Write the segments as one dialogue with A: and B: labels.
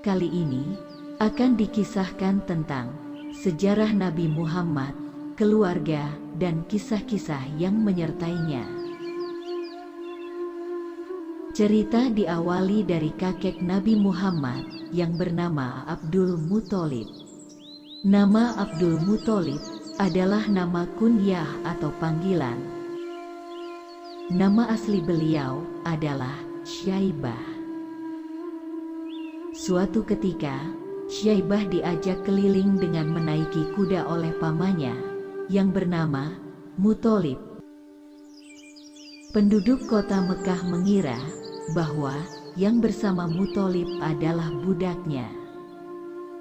A: kali ini akan dikisahkan tentang sejarah Nabi Muhammad, keluarga, dan kisah-kisah yang menyertainya. Cerita diawali dari kakek Nabi Muhammad yang bernama Abdul Muthalib. Nama Abdul Muthalib adalah nama kunyah atau panggilan. Nama asli beliau adalah Syaibah. Suatu ketika, Syaibah diajak keliling dengan menaiki kuda oleh pamannya yang bernama Muthalib. Penduduk kota Mekah mengira bahwa yang bersama Muthalib adalah budaknya.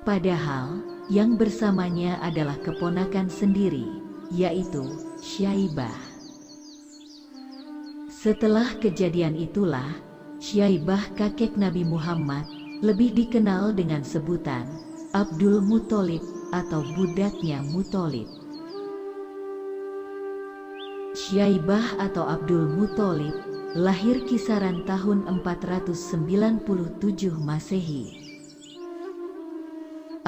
A: Padahal yang bersamanya adalah keponakan sendiri, yaitu Syaibah. Setelah kejadian itulah, Syaibah kakek Nabi Muhammad lebih dikenal dengan sebutan Abdul Muthalib atau budaknya Muthalib. Syaibah atau Abdul Muthalib lahir kisaran tahun 497 Masehi.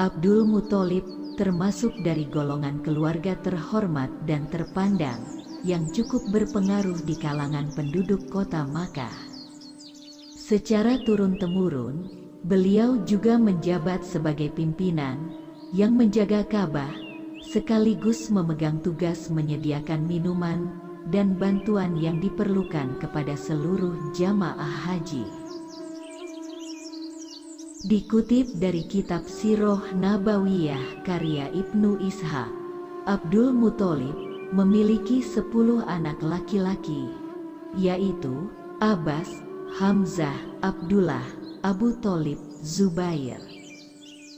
A: Abdul Muthalib termasuk dari golongan keluarga terhormat dan terpandang yang cukup berpengaruh di kalangan penduduk kota Makkah. Secara turun-temurun, beliau juga menjabat sebagai pimpinan yang menjaga Ka'bah, sekaligus memegang tugas menyediakan minuman dan bantuan yang diperlukan kepada seluruh jamaah haji. Dikutip dari kitab Sirah Nabawiyah karya Ibnu Ishaq, Abdul Muthalib memiliki 10 anak laki-laki, yaitu Abbas, Hamzah, Abdullah, Abu Thalib, Zubair,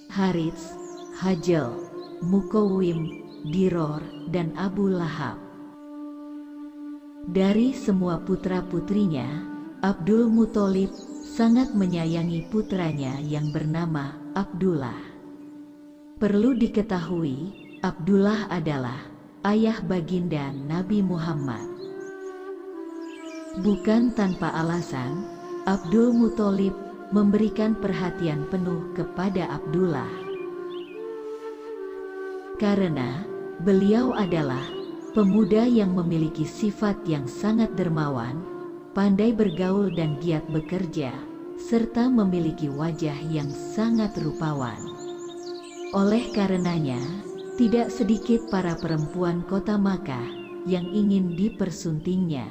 A: Harits, Hajjal, Mukawwim, Diror, dan Abu Lahab. Dari semua putra-putrinya, Abdul Muthalib sangat menyayangi putranya yang bernama Abdullah. Perlu diketahui, Abdullah adalah ayah baginda Nabi Muhammad. Bukan tanpa alasan, Abdul Muthalib memberikan perhatian penuh kepada Abdullah. Karena beliau adalah pemuda yang memiliki sifat yang sangat dermawan, pandai bergaul dan giat bekerja, serta memiliki wajah yang sangat rupawan. Oleh karenanya, tidak sedikit para perempuan kota Makkah yang ingin dipersuntingnya.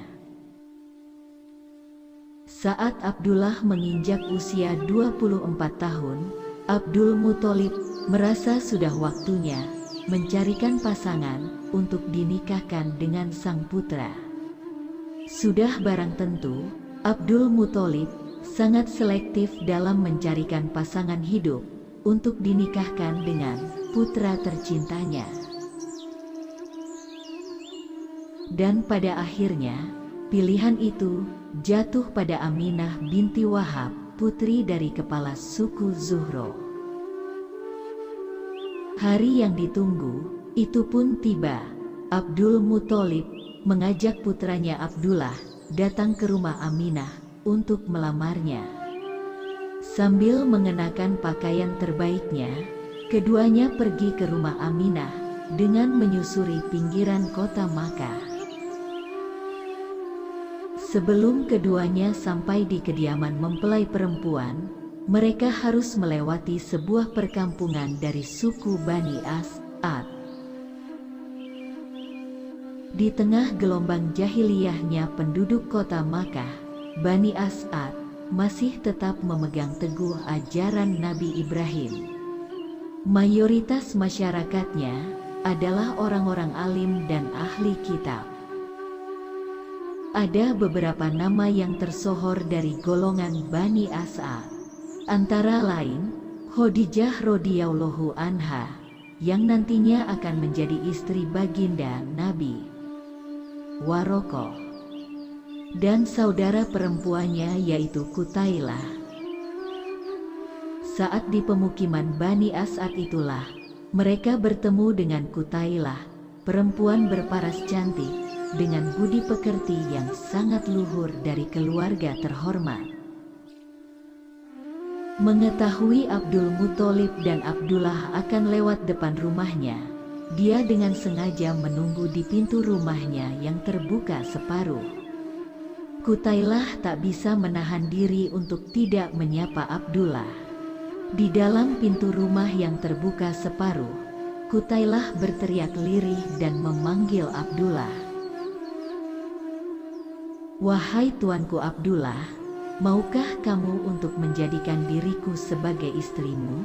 A: Saat Abdullah menginjak usia 24 tahun, Abdul Muthalib merasa sudah waktunya mencarikan pasangan untuk dinikahkan dengan sang putra. Sudah barang tentu, Abdul Muthalib sangat selektif dalam mencarikan pasangan hidup untuk dinikahkan dengan putra tercintanya. Dan pada akhirnya, pilihan itu jatuh pada Aminah binti Wahab, putri dari kepala suku Zuhro. Hari yang ditunggu itu pun tiba. Abdul Muthalib mengajak putranya Abdullah datang ke rumah Aminah untuk melamarnya. Sambil mengenakan pakaian terbaiknya, keduanya pergi ke rumah Aminah dengan menyusuri pinggiran kota Makkah. Sebelum keduanya sampai di kediaman mempelai perempuan, mereka harus melewati sebuah perkampungan dari suku Bani As'ad. Di tengah gelombang jahiliyahnya penduduk kota Makkah, Bani As'ad masih tetap memegang teguh ajaran Nabi Ibrahim. Mayoritas masyarakatnya adalah orang-orang alim dan ahli kitab. Ada beberapa nama yang tersohor dari golongan Bani As'ad, antara lain Khadijah radhiyallahu anha yang nantinya akan menjadi istri baginda Nabi, Warokoh, dan saudara perempuannya yaitu Kutailah. Saat di pemukiman Bani As'ad itulah mereka bertemu dengan Kutailah, perempuan berparas cantik dengan budi pekerti yang sangat luhur dari keluarga terhormat. Mengetahui Abdul Muthalib dan Abdullah akan lewat depan rumahnya, dia dengan sengaja menunggu di pintu rumahnya yang terbuka separuh. Qutailah tak bisa menahan diri untuk tidak menyapa Abdullah. Di dalam pintu rumah yang terbuka separuh, Qutailah berteriak lirih dan memanggil Abdullah. "Wahai tuanku Abdullah, maukah kamu untuk menjadikan diriku sebagai istrimu?"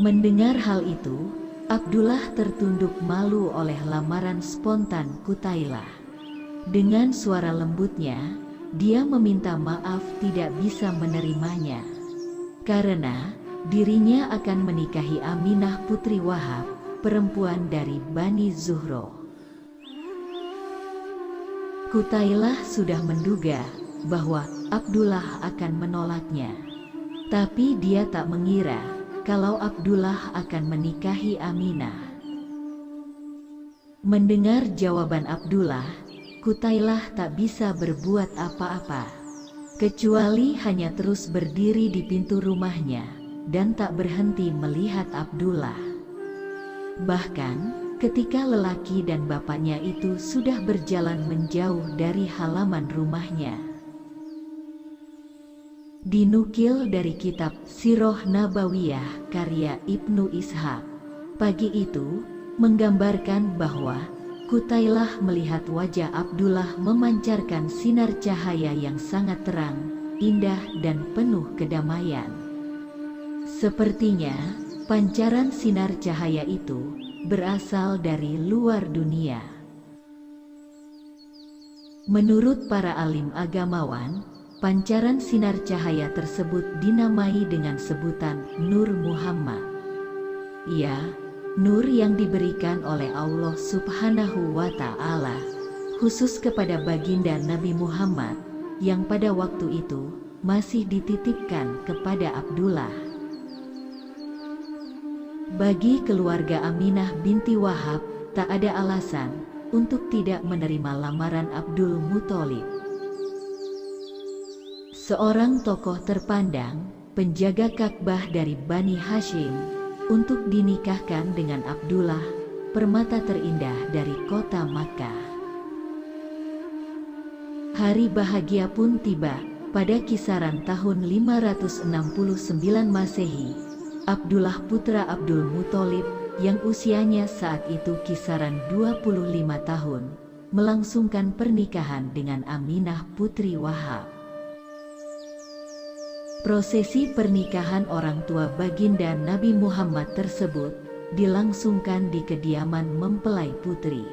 A: Mendengar hal itu, Abdullah tertunduk malu oleh lamaran spontan Qutailah. Dengan suara lembutnya, dia meminta maaf tidak bisa menerimanya, karena dirinya akan menikahi Aminah putri Wahab, perempuan dari Bani Zuhro. Qutailah sudah menduga bahwa Abdullah akan menolaknya, tapi dia tak mengira kalau Abdullah akan menikahi Aminah. Mendengar jawaban Abdullah, Qutailah tak bisa berbuat apa-apa, kecuali hanya terus berdiri di pintu rumahnya dan tak berhenti melihat Abdullah. Bahkan ketika lelaki dan bapaknya itu sudah berjalan menjauh dari halaman rumahnya. Dinukil dari kitab Sirah Nabawiyah karya Ibnu Ishaq, pagi itu menggambarkan bahwa Qutailah melihat wajah Abdullah memancarkan sinar cahaya yang sangat terang, indah dan penuh kedamaian. Sepertinya pancaran sinar cahaya itu berasal dari luar dunia. Menurut para alim agamawan, pancaran sinar cahaya tersebut dinamai dengan sebutan Nur Muhammad. Ya, nur yang diberikan oleh Allah Subhanahu wa Ta'ala khusus kepada baginda Nabi Muhammad yang pada waktu itu masih dititipkan kepada Abdullah. Bagi keluarga Aminah binti Wahab, tak ada alasan untuk tidak menerima lamaran Abdul Muthalib. Seorang tokoh terpandang, penjaga Ka'bah dari Bani Hashim, untuk dinikahkan dengan Abdullah, permata terindah dari kota Makkah. Hari bahagia pun tiba pada kisaran tahun 569 Masehi. Abdullah putra Abdul Muthalib yang usianya saat itu kisaran 25 tahun, melangsungkan pernikahan dengan Aminah putri Wahab. Prosesi pernikahan orang tua baginda Nabi Muhammad tersebut dilangsungkan di kediaman mempelai putri.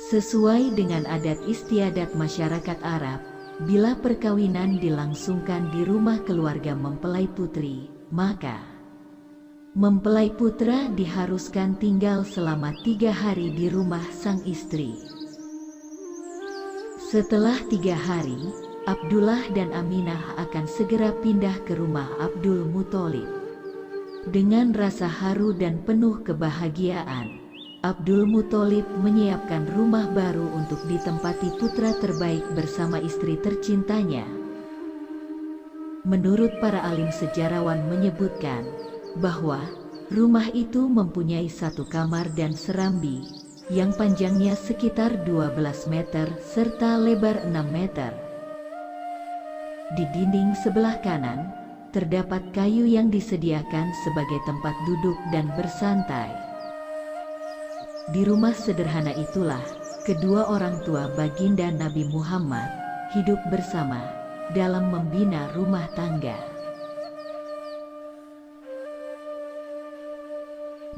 A: Sesuai dengan adat istiadat masyarakat Arab, bila perkawinan dilangsungkan di rumah keluarga mempelai putri, maka mempelai putra diharuskan tinggal selama 3 hari di rumah sang istri. Setelah 3 hari, Abdullah dan Aminah akan segera pindah ke rumah Abdul Muthalib. Dengan rasa haru dan penuh kebahagiaan, Abdul Muthalib menyiapkan rumah baru untuk ditempati putra terbaik bersama istri tercintanya. Menurut para alim sejarawan menyebutkan bahwa rumah itu mempunyai 1 kamar dan serambi yang panjangnya sekitar 12 meter serta lebar 6 meter. Di dinding sebelah kanan, terdapat kayu yang disediakan sebagai tempat duduk dan bersantai. Di rumah sederhana itulah, kedua orang tua baginda Nabi Muhammad hidup bersama dalam membina rumah tangga.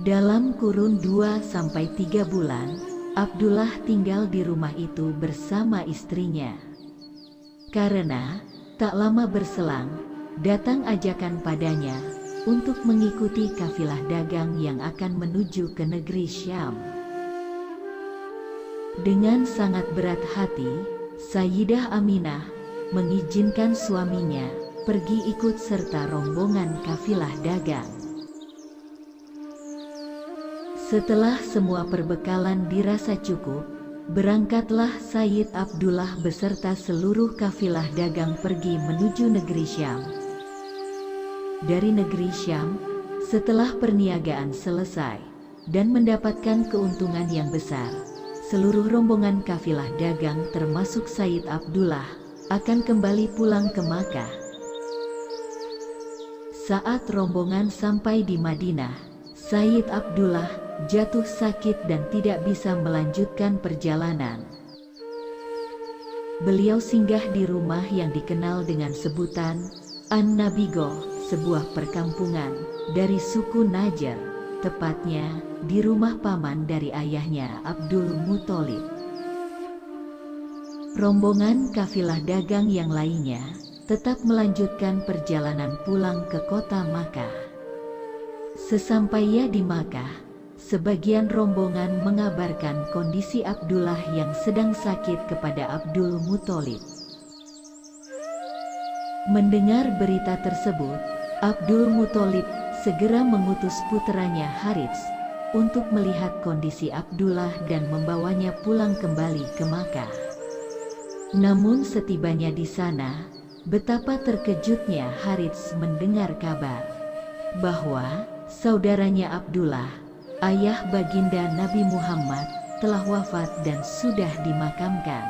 A: Dalam kurun 2-3 bulan, Abdullah tinggal di rumah itu bersama istrinya. Karena tak lama berselang, datang ajakan padanya untuk mengikuti kafilah dagang yang akan menuju ke negeri Syam. Dengan sangat berat hati, Sayyidah Aminah mengizinkan suaminya pergi ikut serta rombongan kafilah dagang. Setelah semua perbekalan dirasa cukup, berangkatlah Sayyid Abdullah beserta seluruh kafilah dagang pergi menuju negeri Syam. Dari negeri Syam, setelah perniagaan selesai dan mendapatkan keuntungan yang besar, seluruh rombongan kafilah dagang termasuk Sayyid Abdullah akan kembali pulang ke Makkah. Saat rombongan sampai di Madinah, Sayyid Abdullah jatuh sakit dan tidak bisa melanjutkan perjalanan. Beliau singgah di rumah yang dikenal dengan sebutan An-Nabigoh, sebuah perkampungan dari suku Najjar, tepatnya di rumah paman dari ayahnya Abdul Muthalib. Rombongan kafilah dagang yang lainnya tetap melanjutkan perjalanan pulang ke kota Makkah. Sesampainya di Makkah, sebagian rombongan mengabarkan kondisi Abdullah yang sedang sakit kepada Abdul Muthalib. Mendengar berita tersebut, Abdul Muthalib segera mengutus puteranya Harits untuk melihat kondisi Abdullah dan membawanya pulang kembali ke Makkah. Namun setibanya di sana, betapa terkejutnya Harits mendengar kabar bahwa saudaranya Abdullah, ayah baginda Nabi Muhammad, telah wafat dan sudah dimakamkan.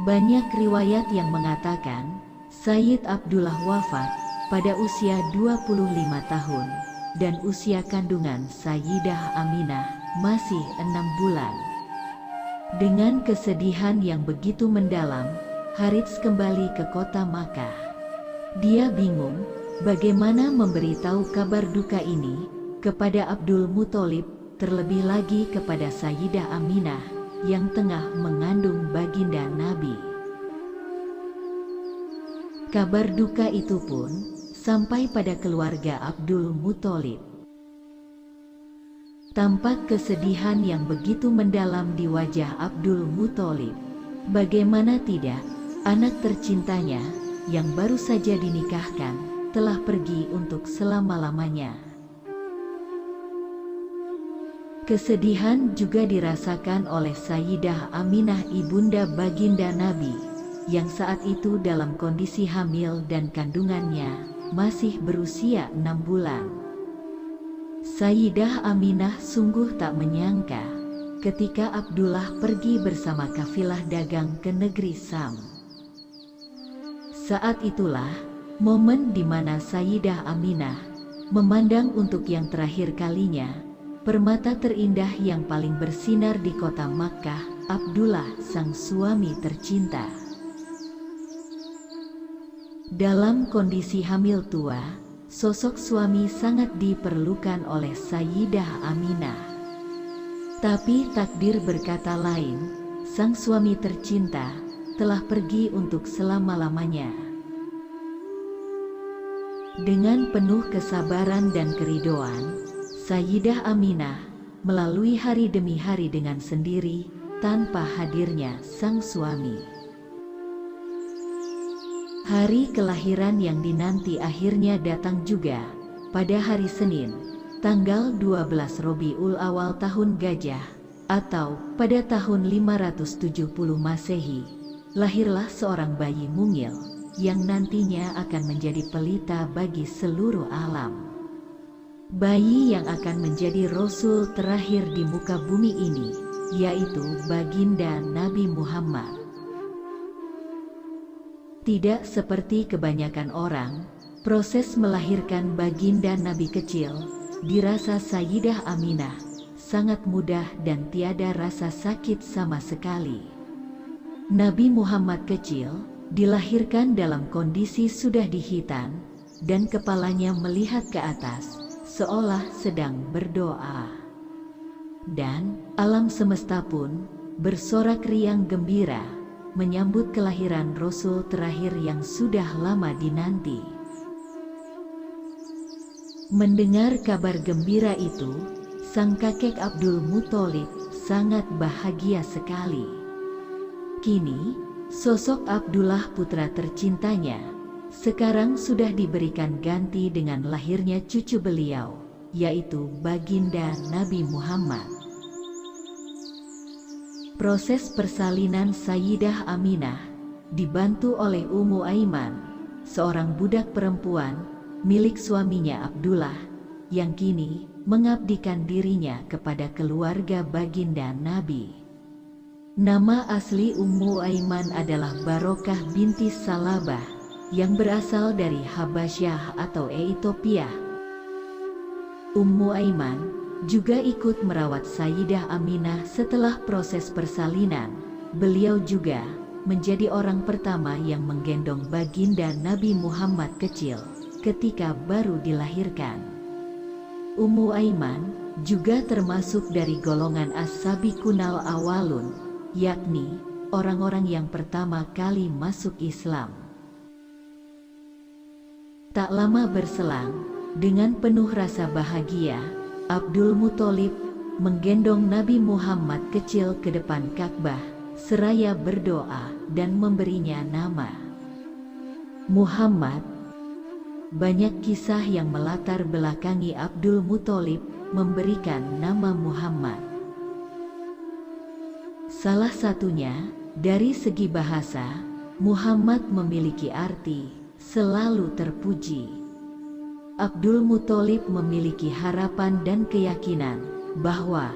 A: Banyak riwayat yang mengatakan Sayyid Abdullah wafat pada usia 25 tahun dan usia kandungan Sayyidah Aminah masih 6 bulan. Dengan kesedihan yang begitu mendalam, Harits kembali ke kota Makkah. Dia bingung bagaimana memberitahu kabar duka ini kepada Abdul Muthalib, terlebih lagi kepada Sayyidah Aminah yang tengah mengandung baginda Nabi. Kabar duka itu pun sampai pada keluarga Abdul Muthalib. Tampak kesedihan yang begitu mendalam di wajah Abdul Muthalib. Bagaimana tidak, anak tercintanya yang baru saja dinikahkan telah pergi untuk selama-lamanya. Kesedihan juga dirasakan oleh Sayyidah Aminah ibunda baginda Nabi, yang saat itu dalam kondisi hamil dan kandungannya masih berusia 6 bulan. Sayyidah Aminah sungguh tak menyangka ketika Abdullah pergi bersama kafilah dagang ke negeri Syam. Saat itulah momen di mana Sayyidah Aminah memandang untuk yang terakhir kalinya permata terindah yang paling bersinar di kota Makkah, Abdullah sang suami tercinta. Dalam kondisi hamil tua, sosok suami sangat diperlukan oleh Sayyidah Aminah. Tapi takdir berkata lain, sang suami tercinta telah pergi untuk selama-lamanya. Dengan penuh kesabaran dan keridoan, Sayyidah Aminah melalui hari demi hari dengan sendiri tanpa hadirnya sang suami. Hari kelahiran yang dinanti akhirnya datang juga pada hari Senin, tanggal 12 Rabiul Awal tahun Gajah atau pada tahun 570 Masehi. Lahirlah seorang bayi mungil yang nantinya akan menjadi pelita bagi seluruh alam. Bayi yang akan menjadi Rasul terakhir di muka bumi ini, yaitu baginda Nabi Muhammad. Tidak seperti kebanyakan orang, proses melahirkan baginda Nabi kecil dirasa Sayyidah Aminah sangat mudah dan tiada rasa sakit sama sekali. Nabi Muhammad kecil dilahirkan dalam kondisi sudah dihitan dan kepalanya melihat ke atas, seolah sedang berdoa. Dan alam semesta pun bersorak riang gembira menyambut kelahiran Rasul terakhir yang sudah lama dinanti. Mendengar kabar gembira itu, sang kakek Abdul Muthalib sangat bahagia sekali. Kini, sosok Abdullah putra tercintanya sekarang sudah diberikan ganti dengan lahirnya cucu beliau, yaitu baginda Nabi Muhammad. Proses persalinan Sayyidah Aminah dibantu oleh Ummu Aiman, seorang budak perempuan milik suaminya Abdullah, yang kini mengabdikan dirinya kepada keluarga baginda Nabi. Nama asli Ummu Aiman adalah Barokah binti Salabah, yang berasal dari Habasyah atau Ethiopia. Ummu Aiman juga ikut merawat Sayyidah Aminah setelah proses persalinan. Beliau juga menjadi orang pertama yang menggendong baginda Nabi Muhammad kecil ketika baru dilahirkan. Ummu Aiman juga termasuk dari golongan as-sabiqunal awalun, yakni orang-orang yang pertama kali masuk Islam. Tak lama berselang, dengan penuh rasa bahagia, Abdul Muthalib menggendong Nabi Muhammad kecil ke depan Ka'bah, seraya berdoa dan memberinya nama Muhammad. Banyak kisah yang melatar belakangi Abdul Muthalib memberikan nama Muhammad. Salah satunya, dari segi bahasa, Muhammad memiliki arti selalu terpuji. Abdul Muthalib memiliki harapan dan keyakinan bahwa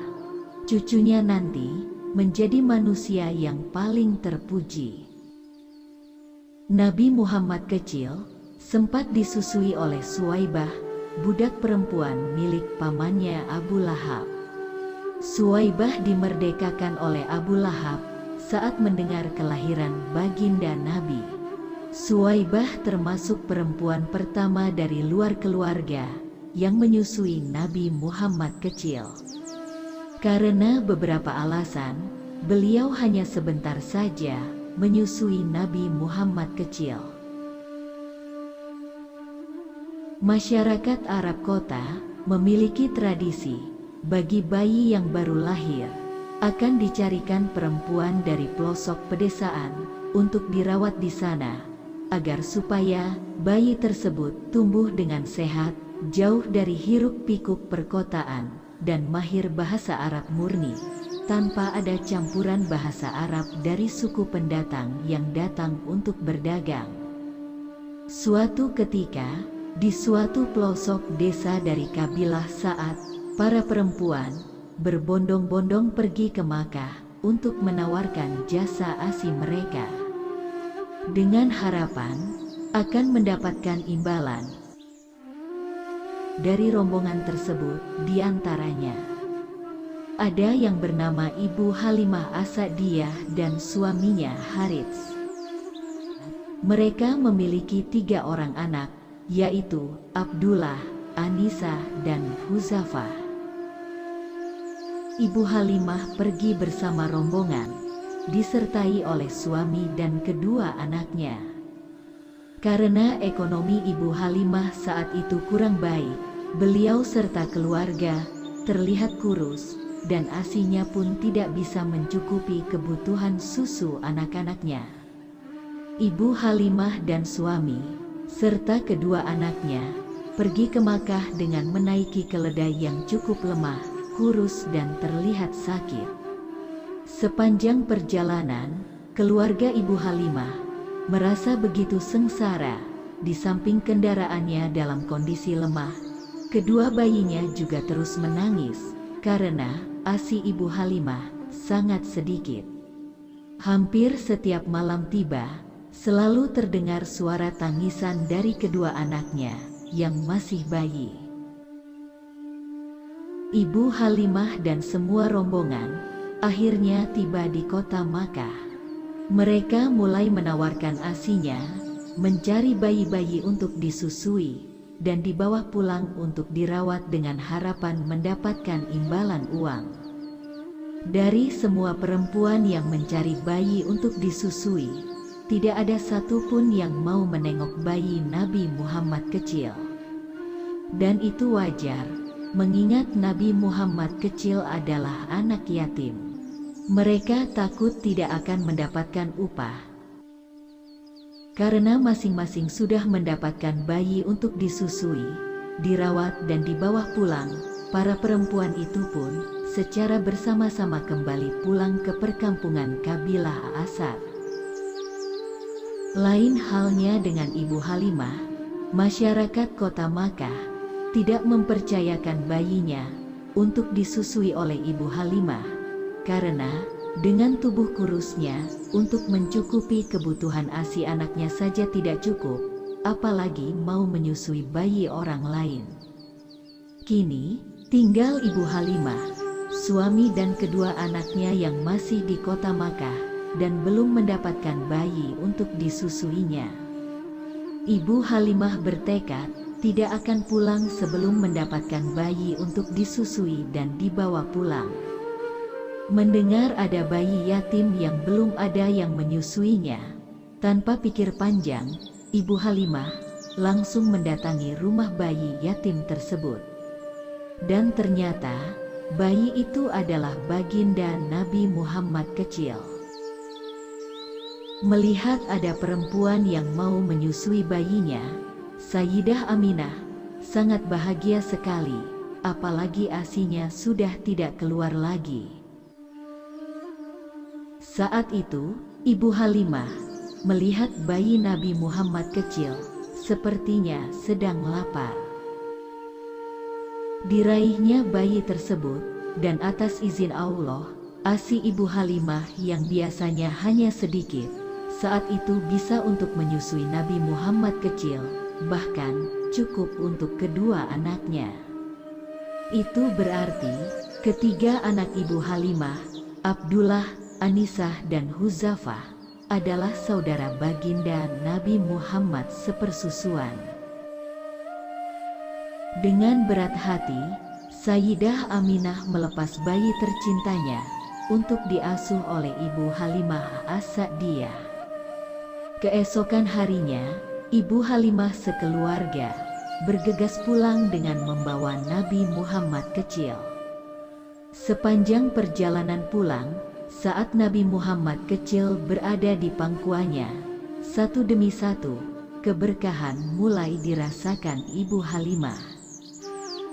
A: cucunya nanti menjadi manusia yang paling terpuji. Nabi Muhammad kecil sempat disusui oleh Suwaibah, budak perempuan milik pamannya Abu Lahab. Suwaibah dimerdekakan oleh Abu Lahab saat mendengar kelahiran baginda Nabi. Suwaibah termasuk perempuan pertama dari luar keluarga yang menyusui Nabi Muhammad kecil. Karena beberapa alasan, beliau hanya sebentar saja menyusui Nabi Muhammad kecil. Masyarakat Arab kota memiliki tradisi bagi bayi yang baru lahir akan dicarikan perempuan dari pelosok pedesaan untuk dirawat di sana, agar supaya bayi tersebut tumbuh dengan sehat, jauh dari hiruk-pikuk perkotaan, dan mahir bahasa Arab murni, tanpa ada campuran bahasa Arab dari suku pendatang yang datang untuk berdagang. Suatu ketika, di suatu pelosok desa dari kabilah Sa'ad, para perempuan berbondong-bondong pergi ke Makkah untuk menawarkan jasa ASI mereka, dengan harapan akan mendapatkan imbalan. Dari rombongan tersebut, diantaranya ada yang bernama Ibu Halimah As-Sa'diyah dan suaminya Harits. Mereka memiliki 3 orang anak, yaitu Abdullah, Anisa, dan Huzafah. Ibu Halimah pergi bersama rombongan, disertai oleh suami dan kedua anaknya. Karena ekonomi Ibu Halimah saat itu kurang baik, beliau serta keluarga terlihat kurus, dan ASInya pun tidak bisa mencukupi kebutuhan susu anak-anaknya. Ibu Halimah dan suami, serta kedua anaknya, pergi ke Makkah dengan menaiki keledai yang cukup lemah, kurus dan terlihat sakit. Sepanjang perjalanan, keluarga Ibu Halimah merasa begitu sengsara. Di samping kendaraannya dalam kondisi lemah, kedua bayinya juga terus menangis karena ASI Ibu Halimah sangat sedikit. Hampir setiap malam tiba, selalu terdengar suara tangisan dari kedua anaknya yang masih bayi. Ibu Halimah dan semua rombongan akhirnya tiba di kota Makkah. Mereka mulai menawarkan ASInya, mencari bayi-bayi untuk disusui, dan dibawa pulang untuk dirawat dengan harapan mendapatkan imbalan uang. Dari semua perempuan yang mencari bayi untuk disusui, tidak ada satupun yang mau menengok bayi Nabi Muhammad kecil. Dan itu wajar, mengingat Nabi Muhammad kecil adalah anak yatim. Mereka takut tidak akan mendapatkan upah. Karena masing-masing sudah mendapatkan bayi untuk disusui, dirawat dan dibawa pulang, para perempuan itu pun secara bersama-sama kembali pulang ke perkampungan kabilah Asad. Lain halnya dengan Ibu Halimah, masyarakat kota Makkah tidak mempercayakan bayinya untuk disusui oleh Ibu Halimah, karena dengan tubuh kurusnya, untuk mencukupi kebutuhan ASI anaknya saja tidak cukup, apalagi mau menyusui bayi orang lain. Kini, tinggal Ibu Halimah, suami dan kedua anaknya yang masih di kota Makkah, dan belum mendapatkan bayi untuk disusuinya. Ibu Halimah bertekad tidak akan pulang sebelum mendapatkan bayi untuk disusui dan dibawa pulang. Mendengar ada bayi yatim yang belum ada yang menyusuinya, tanpa pikir panjang, Ibu Halimah langsung mendatangi rumah bayi yatim tersebut. Dan ternyata, bayi itu adalah baginda Nabi Muhammad kecil. Melihat ada perempuan yang mau menyusui bayinya, Sayyidah Aminah sangat bahagia sekali, apalagi ASInya sudah tidak keluar lagi. Saat itu, Ibu Halimah melihat bayi Nabi Muhammad kecil, sepertinya sedang lapar. Diraihnya bayi tersebut, dan atas izin Allah, ASI Ibu Halimah yang biasanya hanya sedikit, saat itu bisa untuk menyusui Nabi Muhammad kecil, bahkan cukup untuk kedua anaknya. Itu berarti, ketiga anak Ibu Halimah, Abdullah, Anisah dan Huzafah, adalah saudara baginda Nabi Muhammad sepersusuan. Dengan berat hati, Sayyidah Aminah melepas bayi tercintanya untuk diasuh oleh Ibu Halimah As-Sa'diyah. Keesokan harinya, Ibu Halimah sekeluarga bergegas pulang dengan membawa Nabi Muhammad kecil. Sepanjang perjalanan pulang, saat Nabi Muhammad kecil berada di pangkuannya, satu demi satu, keberkahan mulai dirasakan Ibu Halimah.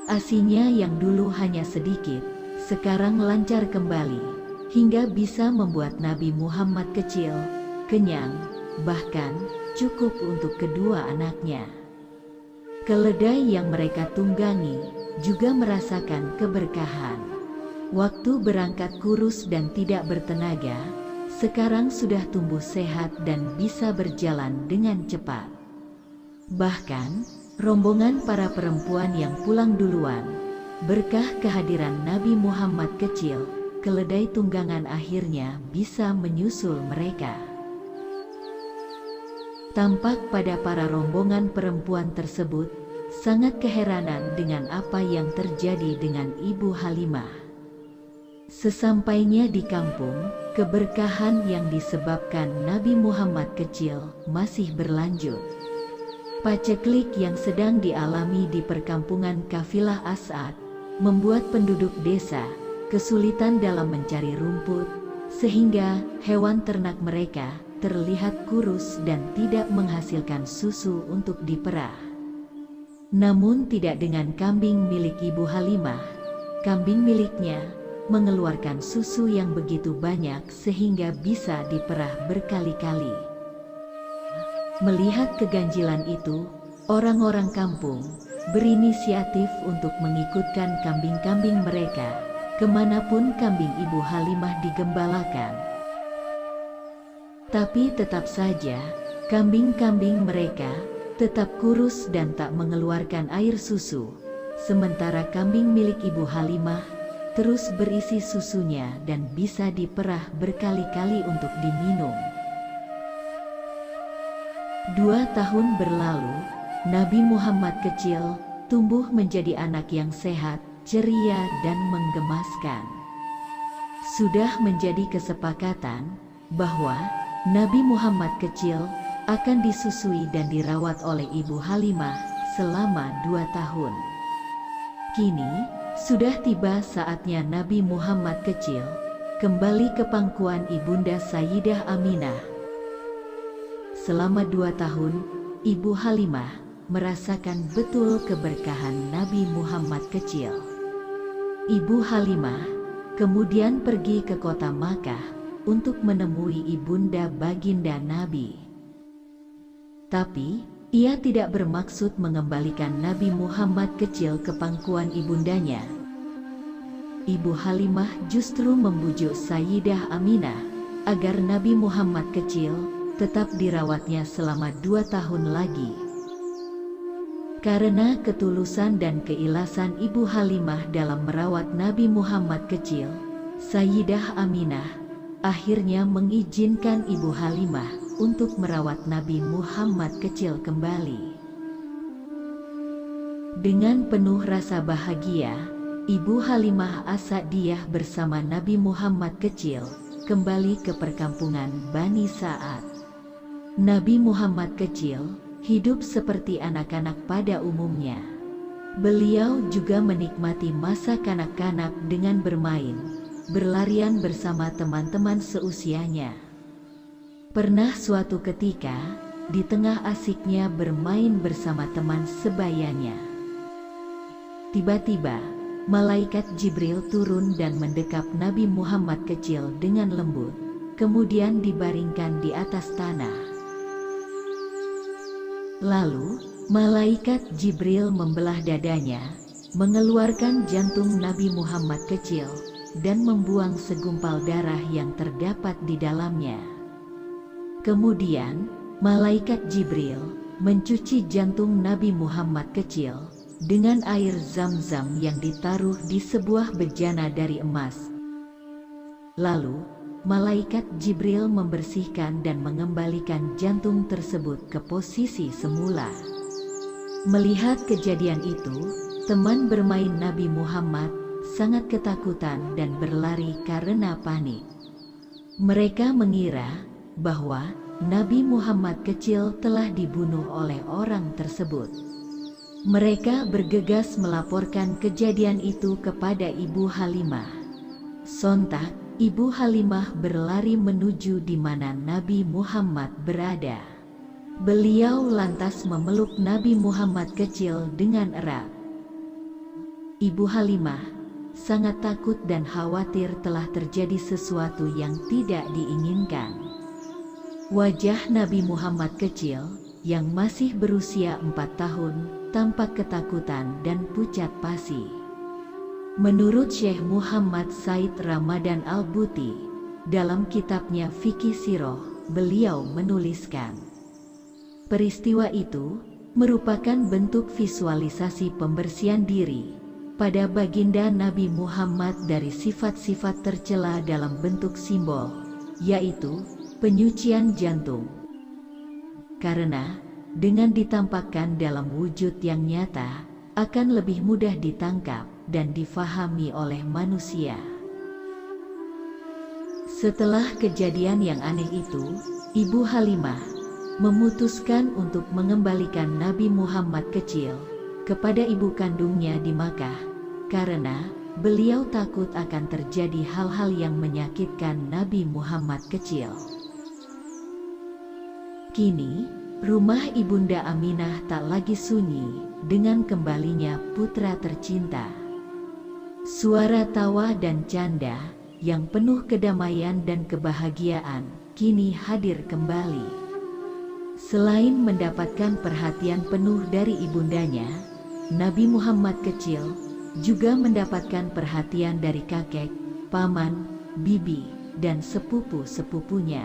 A: ASInya yang dulu hanya sedikit, sekarang lancar kembali, hingga bisa membuat Nabi Muhammad kecil kenyang, bahkan cukup untuk kedua anaknya. Keledai yang mereka tunggangi juga merasakan keberkahan. Waktu berangkat kurus dan tidak bertenaga, sekarang sudah tumbuh sehat dan bisa berjalan dengan cepat. Bahkan, rombongan para perempuan yang pulang duluan, berkah kehadiran Nabi Muhammad kecil, keledai tunggangan akhirnya bisa menyusul mereka. Tampak pada para rombongan perempuan tersebut, sangat keheranan dengan apa yang terjadi dengan Ibu Halimah. Sesampainya di kampung, keberkahan yang disebabkan Nabi Muhammad kecil masih berlanjut. Paceklik yang sedang dialami di perkampungan kafilah As'ad membuat penduduk desa kesulitan dalam mencari rumput, sehingga hewan ternak mereka terlihat kurus dan tidak menghasilkan susu untuk diperah. Namun tidak dengan kambing milik Ibu Halimah. Kambing miliknya mengeluarkan susu yang begitu banyak sehingga bisa diperah berkali-kali. Melihat keganjilan itu, orang-orang kampung berinisiatif untuk mengikutkan kambing-kambing mereka kemanapun kambing Ibu Halimah digembalakan. Tapi tetap saja, kambing-kambing mereka tetap kurus dan tak mengeluarkan air susu, sementara kambing milik Ibu Halimah terus berisi susunya dan bisa diperah berkali-kali untuk diminum. 2 tahun berlalu, Nabi Muhammad kecil tumbuh menjadi anak yang sehat, ceria dan menggemaskan. Sudah menjadi kesepakatan bahwa Nabi Muhammad kecil akan disusui dan dirawat oleh Ibu Halimah selama 2 tahun. Kini, sudah tiba saatnya Nabi Muhammad kecil kembali ke pangkuan ibunda Sayyidah Aminah. selama 2 tahun, Ibu Halimah merasakan betul keberkahan Nabi Muhammad kecil. Ibu Halimah kemudian pergi ke kota Makkah untuk menemui ibunda baginda Nabi. Tapi, ia tidak bermaksud mengembalikan Nabi Muhammad kecil ke pangkuan ibundanya. Ibu Halimah justru membujuk Sayyidah Aminah agar Nabi Muhammad kecil tetap dirawatnya selama 2 tahun lagi. Karena ketulusan dan keikhlasan Ibu Halimah dalam merawat Nabi Muhammad kecil, Sayyidah Aminah akhirnya mengizinkan Ibu Halimah untuk merawat Nabi Muhammad kecil kembali. Dengan penuh rasa bahagia, Ibu Halimah As-Sa'diyah bersama Nabi Muhammad kecil kembali ke perkampungan Bani Sa'ad. Nabi Muhammad kecil hidup seperti anak-anak pada umumnya. Beliau juga menikmati masa kanak-kanak dengan bermain, berlarian bersama teman-teman seusianya. Pernah suatu ketika, di tengah asiknya bermain bersama teman sebayanya, tiba-tiba malaikat Jibril turun dan mendekap Nabi Muhammad kecil dengan lembut, kemudian dibaringkan di atas tanah. Lalu, malaikat Jibril membelah dadanya, mengeluarkan jantung Nabi Muhammad kecil, dan membuang segumpal darah yang terdapat di dalamnya. Kemudian, malaikat Jibril mencuci jantung Nabi Muhammad kecil dengan air Zam-Zam yang ditaruh di sebuah bejana dari emas. Lalu, malaikat Jibril membersihkan dan mengembalikan jantung tersebut ke posisi semula. Melihat kejadian itu, teman bermain Nabi Muhammad sangat ketakutan dan berlari karena panik. Mereka mengira bahwa Nabi Muhammad kecil telah dibunuh oleh orang tersebut. Mereka bergegas melaporkan kejadian itu kepada Ibu Halimah. Sontak, Ibu Halimah berlari menuju di mana Nabi Muhammad berada. Beliau lantas memeluk Nabi Muhammad kecil dengan erat. Ibu Halimah sangat takut dan khawatir telah terjadi sesuatu yang tidak diinginkan. Wajah Nabi Muhammad kecil yang masih berusia 4 tahun tampak ketakutan dan pucat pasi. Menurut Syekh Muhammad Said Ramadan Al-Buti, dalam kitabnya Fikih Sirah, beliau menuliskan, peristiwa itu merupakan bentuk visualisasi pembersihan diri pada baginda Nabi Muhammad dari sifat-sifat tercela dalam bentuk simbol, yaitu penyucian jantung. Karena dengan ditampakkan dalam wujud yang nyata, akan lebih mudah ditangkap dan difahami oleh manusia. Setelah kejadian yang aneh itu, Ibu Halimah memutuskan untuk mengembalikan Nabi Muhammad kecil kepada ibu kandungnya di Makkah, karena beliau takut akan terjadi hal-hal yang menyakitkan Nabi Muhammad kecil. Kini, rumah Ibunda Aminah tak lagi sunyi dengan kembalinya putra tercinta. Suara tawa dan canda yang penuh kedamaian dan kebahagiaan kini hadir kembali. Selain mendapatkan perhatian penuh dari ibundanya, Nabi Muhammad kecil juga mendapatkan perhatian dari kakek, paman, bibi, dan sepupu-sepupunya.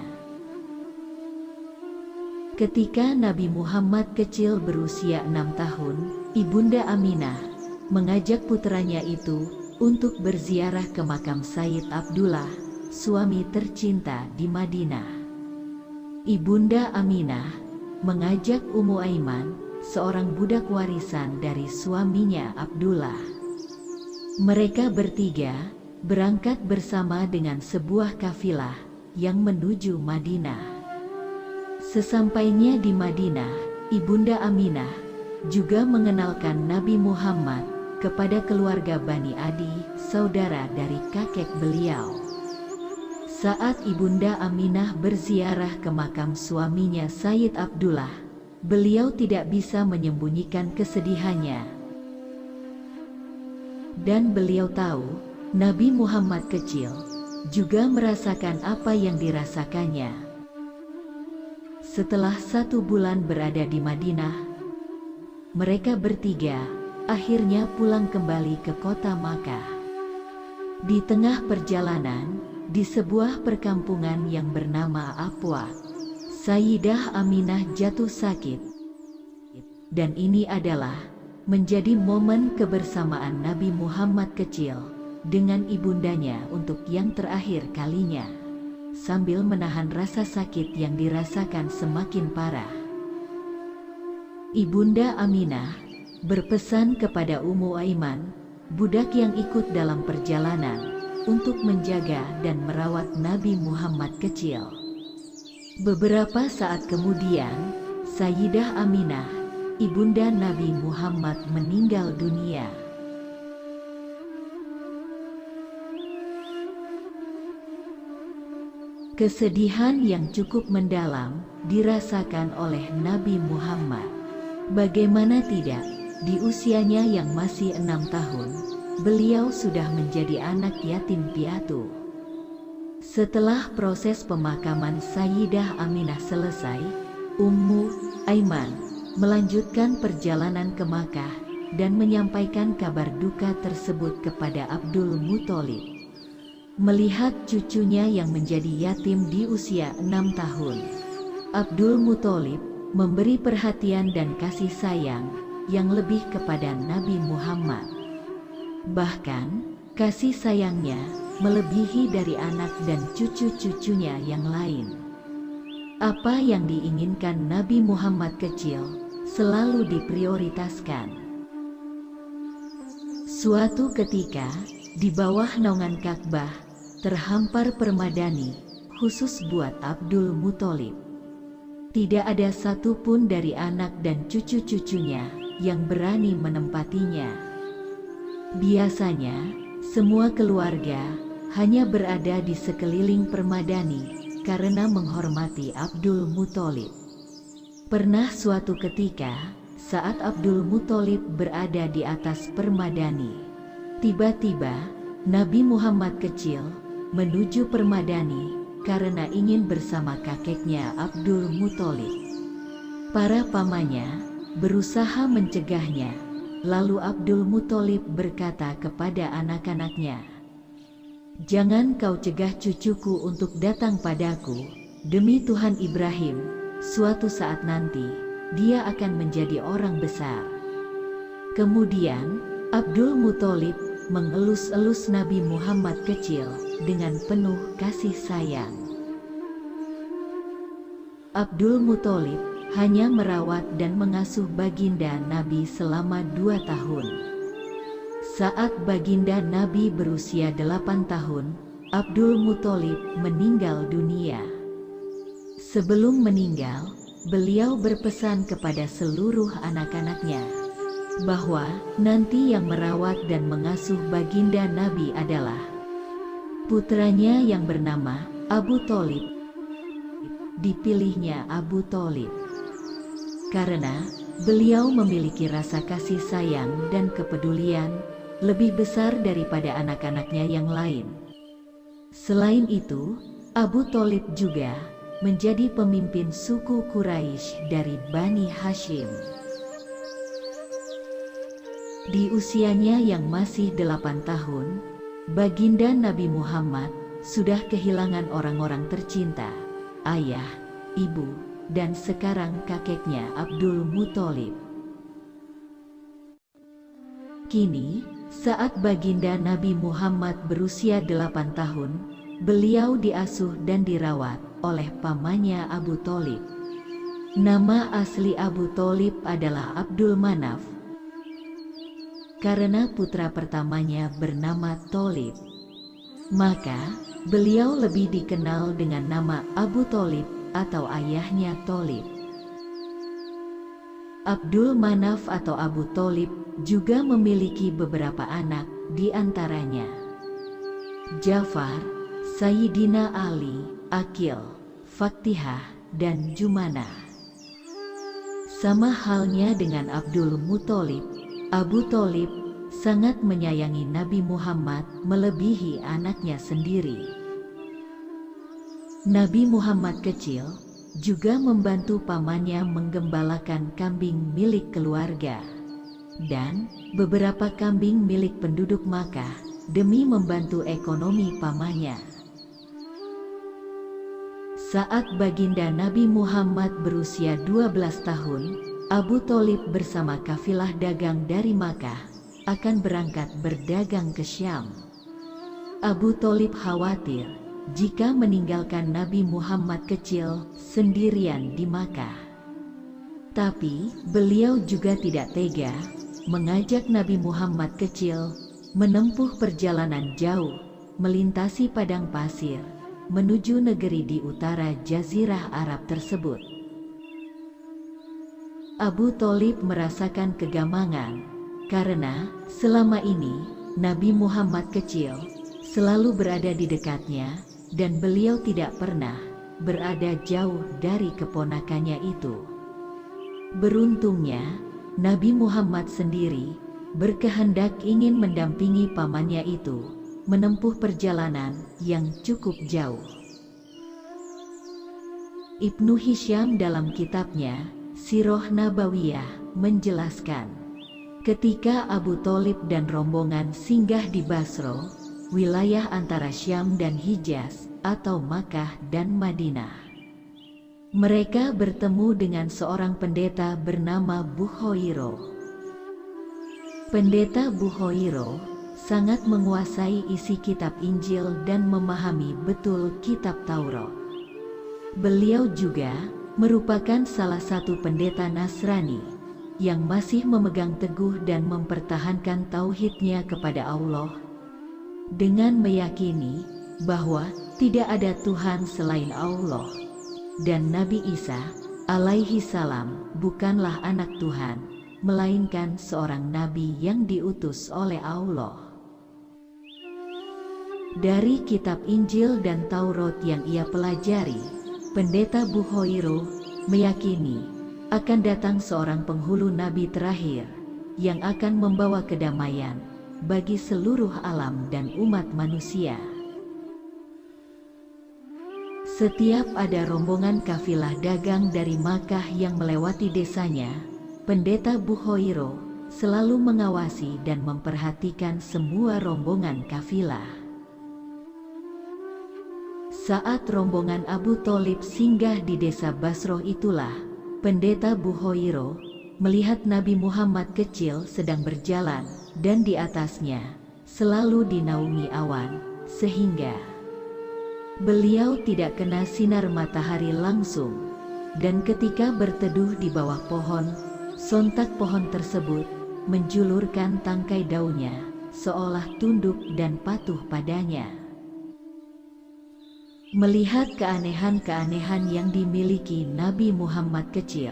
A: Ketika Nabi Muhammad kecil berusia 6 tahun, Ibunda Aminah mengajak putranya itu untuk berziarah ke makam Sayyid Abdullah, suami tercinta di Madinah. Ibunda Aminah mengajak Ummu Aiman, seorang budak warisan dari suaminya Abdullah. Mereka bertiga berangkat bersama dengan sebuah kafilah yang menuju Madinah. Sesampainya di Madinah, Ibunda Aminah juga mengenalkan Nabi Muhammad kepada keluarga Bani Adi, saudara dari kakek beliau. Saat Ibunda Aminah berziarah ke makam suaminya Sayyid Abdullah, beliau tidak bisa menyembunyikan kesedihannya. Dan beliau tahu, Nabi Muhammad kecil juga merasakan apa yang dirasakannya. Setelah 1 bulan berada di Madinah, mereka bertiga akhirnya pulang kembali ke kota Makkah. Di tengah perjalanan, di sebuah perkampungan yang bernama Abwa, Sayyidah Aminah jatuh sakit. Dan ini adalah menjadi momen kebersamaan Nabi Muhammad kecil dengan ibundanya untuk yang terakhir kalinya, sambil menahan rasa sakit yang dirasakan semakin parah. Ibunda Aminah berpesan kepada Ummu Aiman, budak yang ikut dalam perjalanan, untuk menjaga dan merawat Nabi Muhammad kecil. Beberapa saat kemudian, Sayyidah Aminah, ibunda Nabi Muhammad, meninggal dunia. Kesedihan yang cukup mendalam dirasakan oleh Nabi Muhammad. Bagaimana tidak, di usianya yang masih 6 tahun, beliau sudah menjadi anak yatim piatu. Setelah proses pemakaman Sayyidah Aminah selesai, Ummu Aiman melanjutkan perjalanan ke Makkah dan menyampaikan kabar duka tersebut kepada Abdul Muthalib. Melihat cucunya yang menjadi yatim di usia 6 tahun, Abdul Muthalib memberi perhatian dan kasih sayang yang lebih kepada Nabi Muhammad. Bahkan, kasih sayangnya melebihi dari anak dan cucu-cucunya yang lain. Apa yang diinginkan Nabi Muhammad kecil selalu diprioritaskan. Suatu ketika, di bawah naungan Ka'bah, terhampar permadani khusus buat Abdul Muthalib. Tidak ada satupun dari anak dan cucu-cucunya yang berani menempatinya. Biasanya, semua keluarga hanya berada di sekeliling permadani karena menghormati Abdul Muthalib. Pernah suatu ketika, saat Abdul Muthalib berada di atas permadani, tiba-tiba Nabi Muhammad kecil menuju permadani karena ingin bersama kakeknya Abdul Muthalib. Para pamannya berusaha mencegahnya, lalu Abdul Muthalib berkata kepada anak-anaknya, "Jangan kau cegah cucuku untuk datang padaku. Demi Tuhan Ibrahim, suatu saat nanti, dia akan menjadi orang besar." Kemudian, Abdul Muthalib mengelus-elus Nabi Muhammad kecil dengan penuh kasih sayang. Abdul Muthalib hanya merawat dan mengasuh baginda Nabi selama 2 tahun. Saat baginda Nabi berusia 8 tahun, Abdul Muthalib meninggal dunia. Sebelum meninggal, beliau berpesan kepada seluruh anak-anaknya bahwa nanti yang merawat dan mengasuh baginda Nabi adalah putranya yang bernama Abu Thalib. Dipilihnya Abu Thalib karena beliau memiliki rasa kasih sayang dan kepedulian lebih besar daripada anak-anaknya yang lain. Selain itu, Abu Thalib juga menjadi pemimpin suku Quraisy dari Bani Hashim. Di usianya yang masih 8 tahun, baginda Nabi Muhammad sudah kehilangan orang-orang tercinta, ayah, ibu, dan sekarang kakeknya Abdul Muthalib. Kini, saat baginda Nabi Muhammad berusia 8 tahun, beliau diasuh dan dirawat oleh pamannya Abu Thalib. Nama asli Abu Thalib adalah Abdul Manaf, karena putra pertamanya bernama Thalib. Maka, beliau lebih dikenal dengan nama Abu Thalib atau ayahnya Thalib. Abdul Manaf atau Abu Thalib juga memiliki beberapa anak, di antaranya Ja'far, Sayyidina Ali, Aqil, Faktihah, dan Jumanah. Sama halnya dengan Abdul Muthalib, Abu Thalib sangat menyayangi Nabi Muhammad melebihi anaknya sendiri. Nabi Muhammad kecil juga membantu pamannya menggembalakan kambing milik keluarga dan beberapa kambing milik penduduk Makkah demi membantu ekonomi pamannya. Saat baginda Nabi Muhammad berusia 12 tahun, Abu Thalib bersama kafilah dagang dari Makkah akan berangkat berdagang ke Syam. Abu Thalib khawatir jika meninggalkan Nabi Muhammad kecil sendirian di Makkah. Tapi beliau juga tidak tega mengajak Nabi Muhammad kecil menempuh perjalanan jauh, melintasi padang pasir, menuju negeri di utara Jazirah Arab tersebut. Abu Thalib merasakan kegamangan karena selama ini Nabi Muhammad kecil selalu berada di dekatnya dan beliau tidak pernah berada jauh dari keponakannya itu. Beruntungnya, Nabi Muhammad sendiri berkehendak ingin mendampingi pamannya itu menempuh perjalanan yang cukup jauh. Ibnu Hisham dalam kitabnya Sirah Nabawiyah menjelaskan, ketika Abu Thalib dan rombongan singgah di Basro, wilayah antara Syam dan Hijaz atau Makkah dan Madinah, mereka bertemu dengan seorang pendeta bernama Bukhairo. Pendeta Bukhairo sangat menguasai isi kitab Injil dan memahami betul kitab Taurat. Beliau juga merupakan salah satu pendeta Nasrani yang masih memegang teguh dan mempertahankan tauhidnya kepada Allah dengan meyakini bahwa tidak ada Tuhan selain Allah dan Nabi Isa alaihi salam bukanlah anak Tuhan, melainkan seorang nabi yang diutus oleh Allah. Dari kitab Injil dan Taurat yang ia pelajari, pendeta Bukhairo meyakini akan datang seorang penghulu nabi terakhir yang akan membawa kedamaian bagi seluruh alam dan umat manusia. Setiap ada rombongan kafilah dagang dari Makkah yang melewati desanya, pendeta Bukhairo selalu mengawasi dan memperhatikan semua rombongan kafilah. Saat rombongan Abu Thalib singgah di desa Basroh itulah, pendeta Bukhairo melihat Nabi Muhammad kecil sedang berjalan dan di atasnya selalu dinaungi awan, sehingga beliau tidak kena sinar matahari langsung, dan ketika berteduh di bawah pohon, sontak pohon tersebut menjulurkan tangkai daunnya seolah tunduk dan patuh padanya. Melihat keanehan-keanehan yang dimiliki Nabi Muhammad kecil,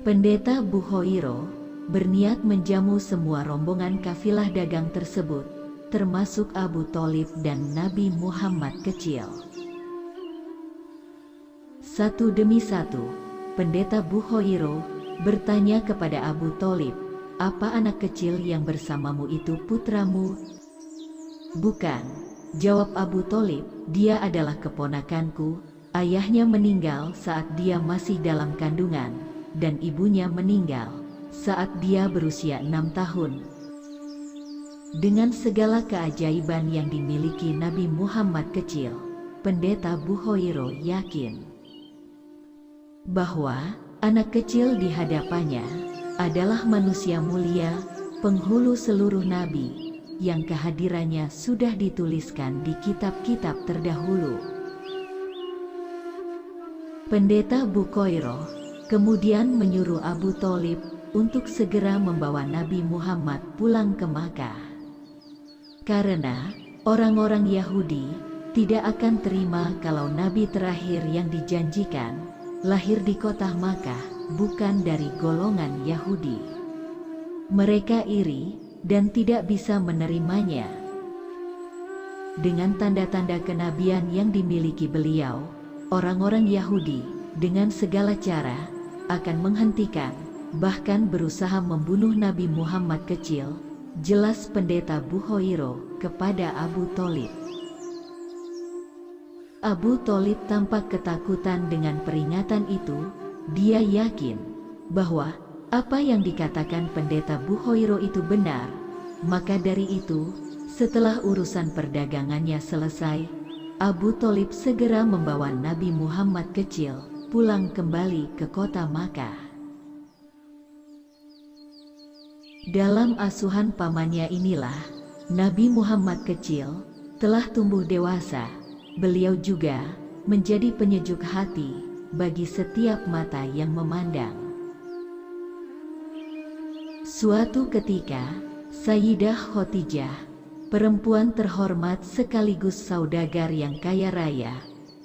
A: pendeta Bukhairo berniat menjamu semua rombongan kafilah dagang tersebut, termasuk Abu Thalib dan Nabi Muhammad kecil. Satu demi satu, pendeta Bukhairo bertanya kepada Abu Thalib, "Apa anak kecil yang bersamamu itu putramu?" "Bukan," jawab Abu Thalib, "dia adalah keponakanku. Ayahnya meninggal saat dia masih dalam kandungan, dan ibunya meninggal saat dia berusia 6 tahun. Dengan segala keajaiban yang dimiliki Nabi Muhammad kecil, pendeta Bukhairo yakin bahwa anak kecil di hadapannya adalah manusia mulia, penghulu seluruh nabi, yang kehadirannya sudah dituliskan di kitab-kitab terdahulu." Pendeta Bukhairo kemudian menyuruh Abu Thalib untuk segera membawa Nabi Muhammad pulang ke Makkah, karena orang-orang Yahudi tidak akan terima kalau nabi terakhir yang dijanjikan lahir di kota Makkah bukan dari golongan Yahudi. Mereka iri dan tidak bisa menerimanya. dengan tanda-tanda kenabian yang dimiliki beliau, orang-orang Yahudi dengan segala cara akan menghentikan, bahkan berusaha membunuh Nabi Muhammad kecil, jelas pendeta Buhoiro kepada Abu Tholib. Abu Tholib tampak ketakutan dengan peringatan itu. Dia yakin bahwa apa yang dikatakan pendeta Buhoiro itu benar. Maka dari itu, setelah urusan perdagangannya selesai, Abu Tholib segera membawa Nabi Muhammad kecil pulang kembali ke kota Makkah. Dalam asuhan pamannya inilah, Nabi Muhammad kecil telah tumbuh dewasa. Beliau juga menjadi penyejuk hati bagi setiap mata yang memandang. Suatu ketika, Sayyidah Khadijah, perempuan terhormat sekaligus saudagar yang kaya raya,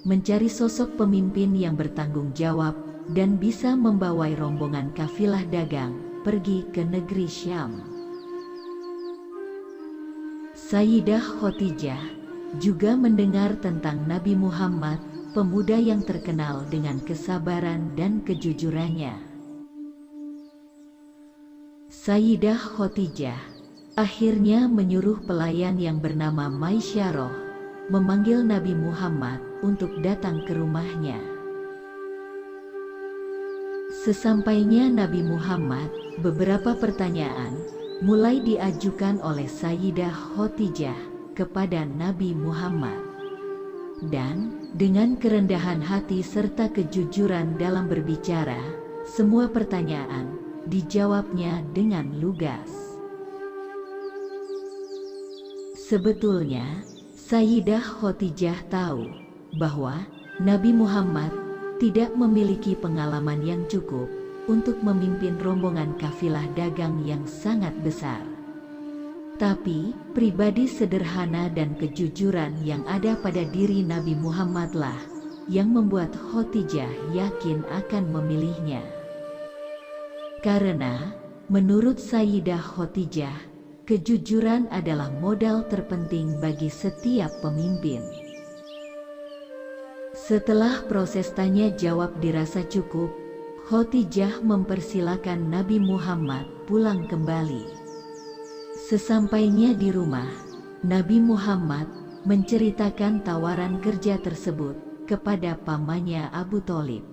A: mencari sosok pemimpin yang bertanggung jawab dan bisa membawai rombongan kafilah dagang pergi ke negeri Syam. Sayyidah Khadijah juga mendengar tentang Nabi Muhammad, pemuda yang terkenal dengan kesabaran dan kejujurannya. Sayyidah Khadijah akhirnya menyuruh pelayan yang bernama Maisyarah memanggil Nabi Muhammad untuk datang ke rumahnya. Sesampainya Nabi Muhammad, beberapa pertanyaan mulai diajukan oleh Sayyidah Khadijah kepada Nabi Muhammad. Dan dengan kerendahan hati serta kejujuran dalam berbicara, semua pertanyaan dijawabnya dengan lugas. Sebetulnya, Sayyidah Khadijah tahu bahwa Nabi Muhammad tidak memiliki pengalaman yang cukup untuk memimpin rombongan kafilah dagang yang sangat besar. Tapi, pribadi sederhana dan kejujuran yang ada pada diri Nabi Muhammadlah yang membuat Khadijah yakin akan memilihnya. Karena, menurut Sayyidah Khadijah, kejujuran adalah modal terpenting bagi setiap pemimpin. Setelah proses tanya jawab dirasa cukup, Khadijah mempersilakan Nabi Muhammad pulang kembali. Sesampainya di rumah, Nabi Muhammad menceritakan tawaran kerja tersebut kepada pamannya Abu Tholib.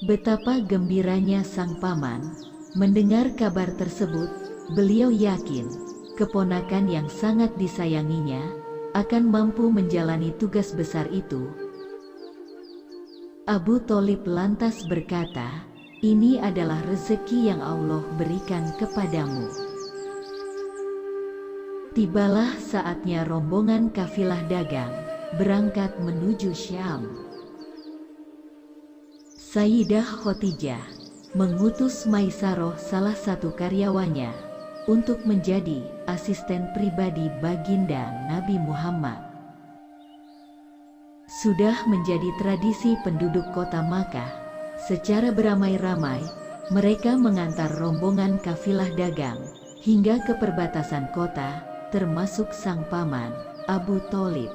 A: Betapa gembiranya sang paman mendengar kabar tersebut. Beliau yakin keponakan yang sangat disayanginya akan mampu menjalani tugas besar itu. Abu Tholib lantas berkata, "Ini adalah rezeki yang Allah berikan kepadamu." Tibalah saatnya rombongan kafilah dagang berangkat menuju Syam. Sayyidah Khadijah mengutus Maisyarah, salah satu karyawannya, untuk menjadi asisten pribadi baginda Nabi Muhammad. Sudah menjadi tradisi penduduk kota Makkah, secara beramai-ramai, mereka mengantar rombongan kafilah dagang hingga ke perbatasan kota, termasuk sang paman, Abu Tholib.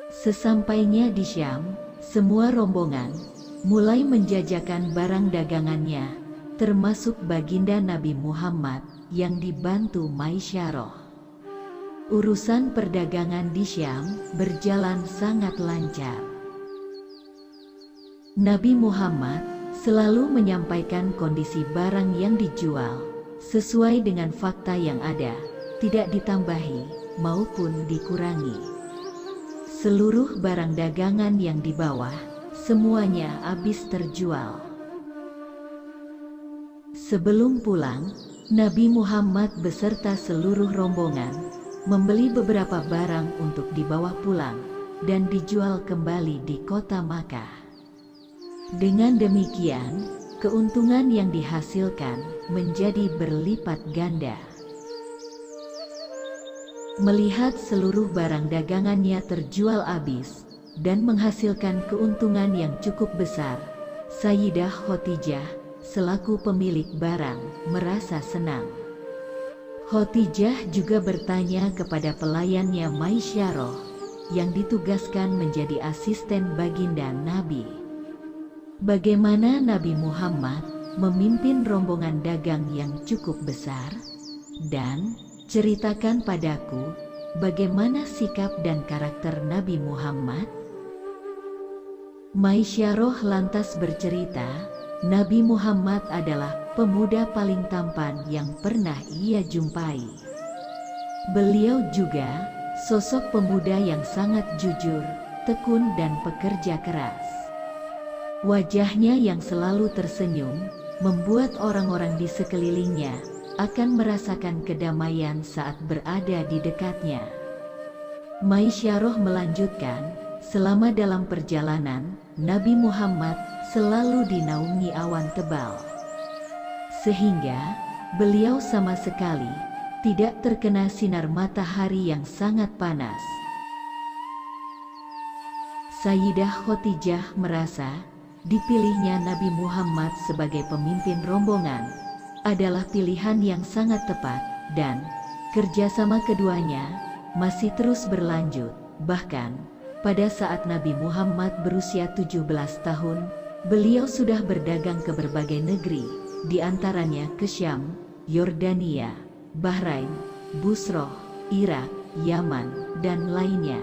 A: Sesampainya di Syam, semua rombongan mulai menjajakan barang dagangannya, termasuk baginda Nabi Muhammad yang dibantu Maisyarah. Urusan perdagangan di Syam berjalan sangat lancar. Nabi Muhammad selalu menyampaikan kondisi barang yang dijual sesuai dengan fakta yang ada, tidak ditambahi maupun dikurangi. Seluruh barang dagangan yang dibawa, semuanya habis terjual. Sebelum pulang, Nabi Muhammad beserta seluruh rombongan membeli beberapa barang untuk dibawa pulang dan dijual kembali di kota Makkah. Dengan demikian, keuntungan yang dihasilkan menjadi berlipat ganda. Melihat seluruh barang dagangannya terjual habis dan menghasilkan keuntungan yang cukup besar, Sayyidah Khadijah selaku pemilik barang merasa senang. Khadijah juga bertanya kepada pelayannya Maisyarah yang ditugaskan menjadi asisten baginda Nabi. Bagaimana Nabi Muhammad memimpin rombongan dagang yang cukup besar? Dan ceritakan padaku bagaimana sikap dan karakter Nabi Muhammad? Maisyarah lantas bercerita, Nabi Muhammad adalah pemuda paling tampan yang pernah ia jumpai. Beliau juga sosok pemuda yang sangat jujur, tekun dan pekerja keras. Wajahnya yang selalu tersenyum membuat orang-orang di sekelilingnya akan merasakan kedamaian saat berada di dekatnya. Maisyarah melanjutkan, selama dalam perjalanan, Nabi Muhammad selalu dinaungi awan tebal, sehingga beliau sama sekali tidak terkena sinar matahari yang sangat panas. Sayyidah Khadijah merasa dipilihnya Nabi Muhammad sebagai pemimpin rombongan adalah pilihan yang sangat tepat, dan kerjasama keduanya masih terus berlanjut. Bahkan pada saat Nabi Muhammad berusia 17 tahun, beliau sudah berdagang ke berbagai negeri, di antaranya ke Syam, Yordania, Bahrain, Busroh, Irak, Yaman, dan lainnya.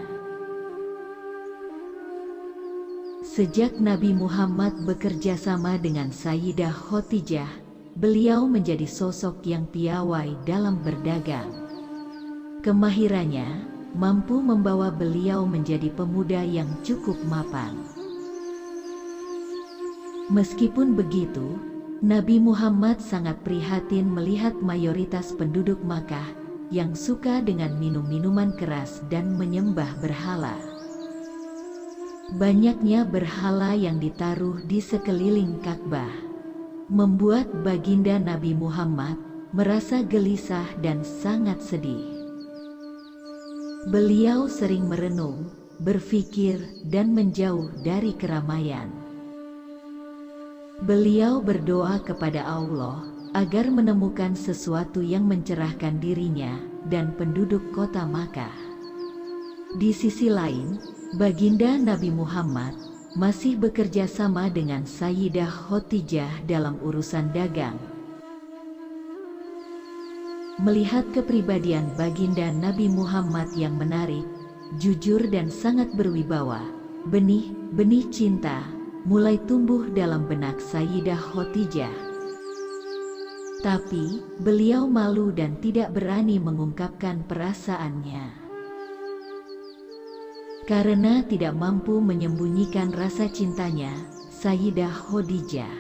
A: Sejak Nabi Muhammad bekerja sama dengan Sayyidah Khadijah, beliau menjadi sosok yang piawai dalam berdagang. Kemahirannya mampu membawa beliau menjadi pemuda yang cukup mapan. Meskipun begitu, Nabi Muhammad sangat prihatin melihat mayoritas penduduk Makkah yang suka dengan minum-minuman keras dan menyembah berhala. Banyaknya berhala yang ditaruh di sekeliling Ka'bah membuat baginda Nabi Muhammad merasa gelisah dan sangat sedih. Beliau sering merenung, berpikir, dan menjauh dari keramaian. Beliau berdoa kepada Allah agar menemukan sesuatu yang mencerahkan dirinya dan penduduk kota Makkah. Di sisi lain, baginda Nabi Muhammad masih bekerja sama dengan Sayyidah Khadijah dalam urusan dagang. Melihat kepribadian baginda Nabi Muhammad yang menarik, jujur dan sangat berwibawa, benih-benih cinta mulai tumbuh dalam benak Sayyidah Khadijah. Tapi, beliau malu dan tidak berani mengungkapkan perasaannya. Karena tidak mampu menyembunyikan rasa cintanya, Sayyidah Khadijah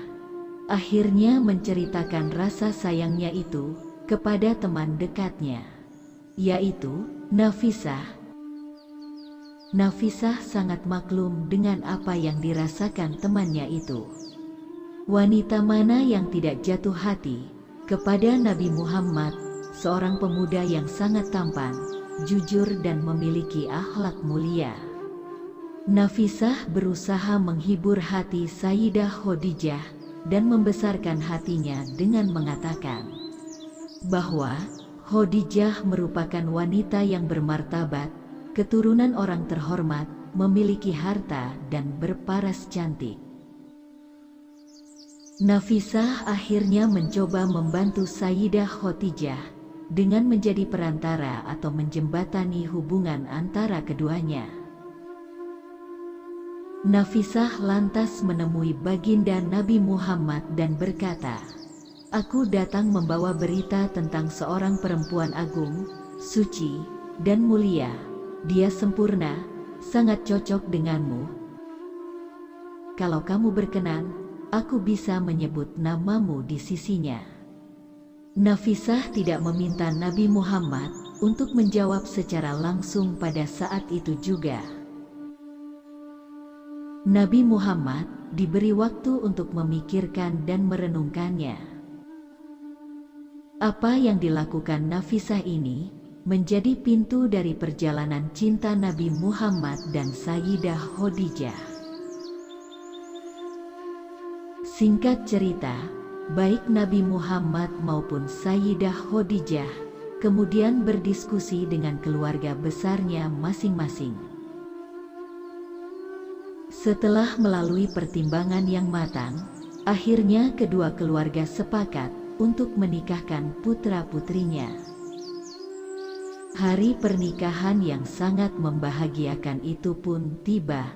A: akhirnya menceritakan rasa sayangnya itu kepada teman dekatnya, yaitu Nafisah. Nafisah sangat maklum dengan apa yang dirasakan temannya itu. Wanita mana yang tidak jatuh hati kepada Nabi Muhammad, seorang pemuda yang sangat tampan, jujur dan memiliki akhlak mulia. Nafisah berusaha menghibur hati Sayyidah Khadijah dan membesarkan hatinya dengan mengatakan bahwa Khadijah merupakan wanita yang bermartabat, keturunan orang terhormat, memiliki harta dan berparas cantik. Nafisah akhirnya mencoba membantu Sayyidah Khadijah dengan menjadi perantara atau menjembatani hubungan antara keduanya. Nafisah lantas menemui baginda Nabi Muhammad dan berkata, "Aku datang membawa berita tentang seorang perempuan agung, suci, dan mulia. Dia sempurna, sangat cocok denganmu. Kalau kamu berkenan, aku bisa menyebut namamu di sisinya." Nafisah tidak meminta Nabi Muhammad untuk menjawab secara langsung pada saat itu juga. Nabi Muhammad diberi waktu untuk memikirkan dan merenungkannya. Apa yang dilakukan Nafisah ini menjadi pintu dari perjalanan cinta Nabi Muhammad dan Sayyidah Khadijah. Singkat cerita, baik Nabi Muhammad maupun Sayyidah Khadijah kemudian berdiskusi dengan keluarga besarnya masing-masing. Setelah melalui pertimbangan yang matang, akhirnya kedua keluarga sepakat untuk menikahkan putra-putrinya. Hari pernikahan yang sangat membahagiakan itu pun tiba.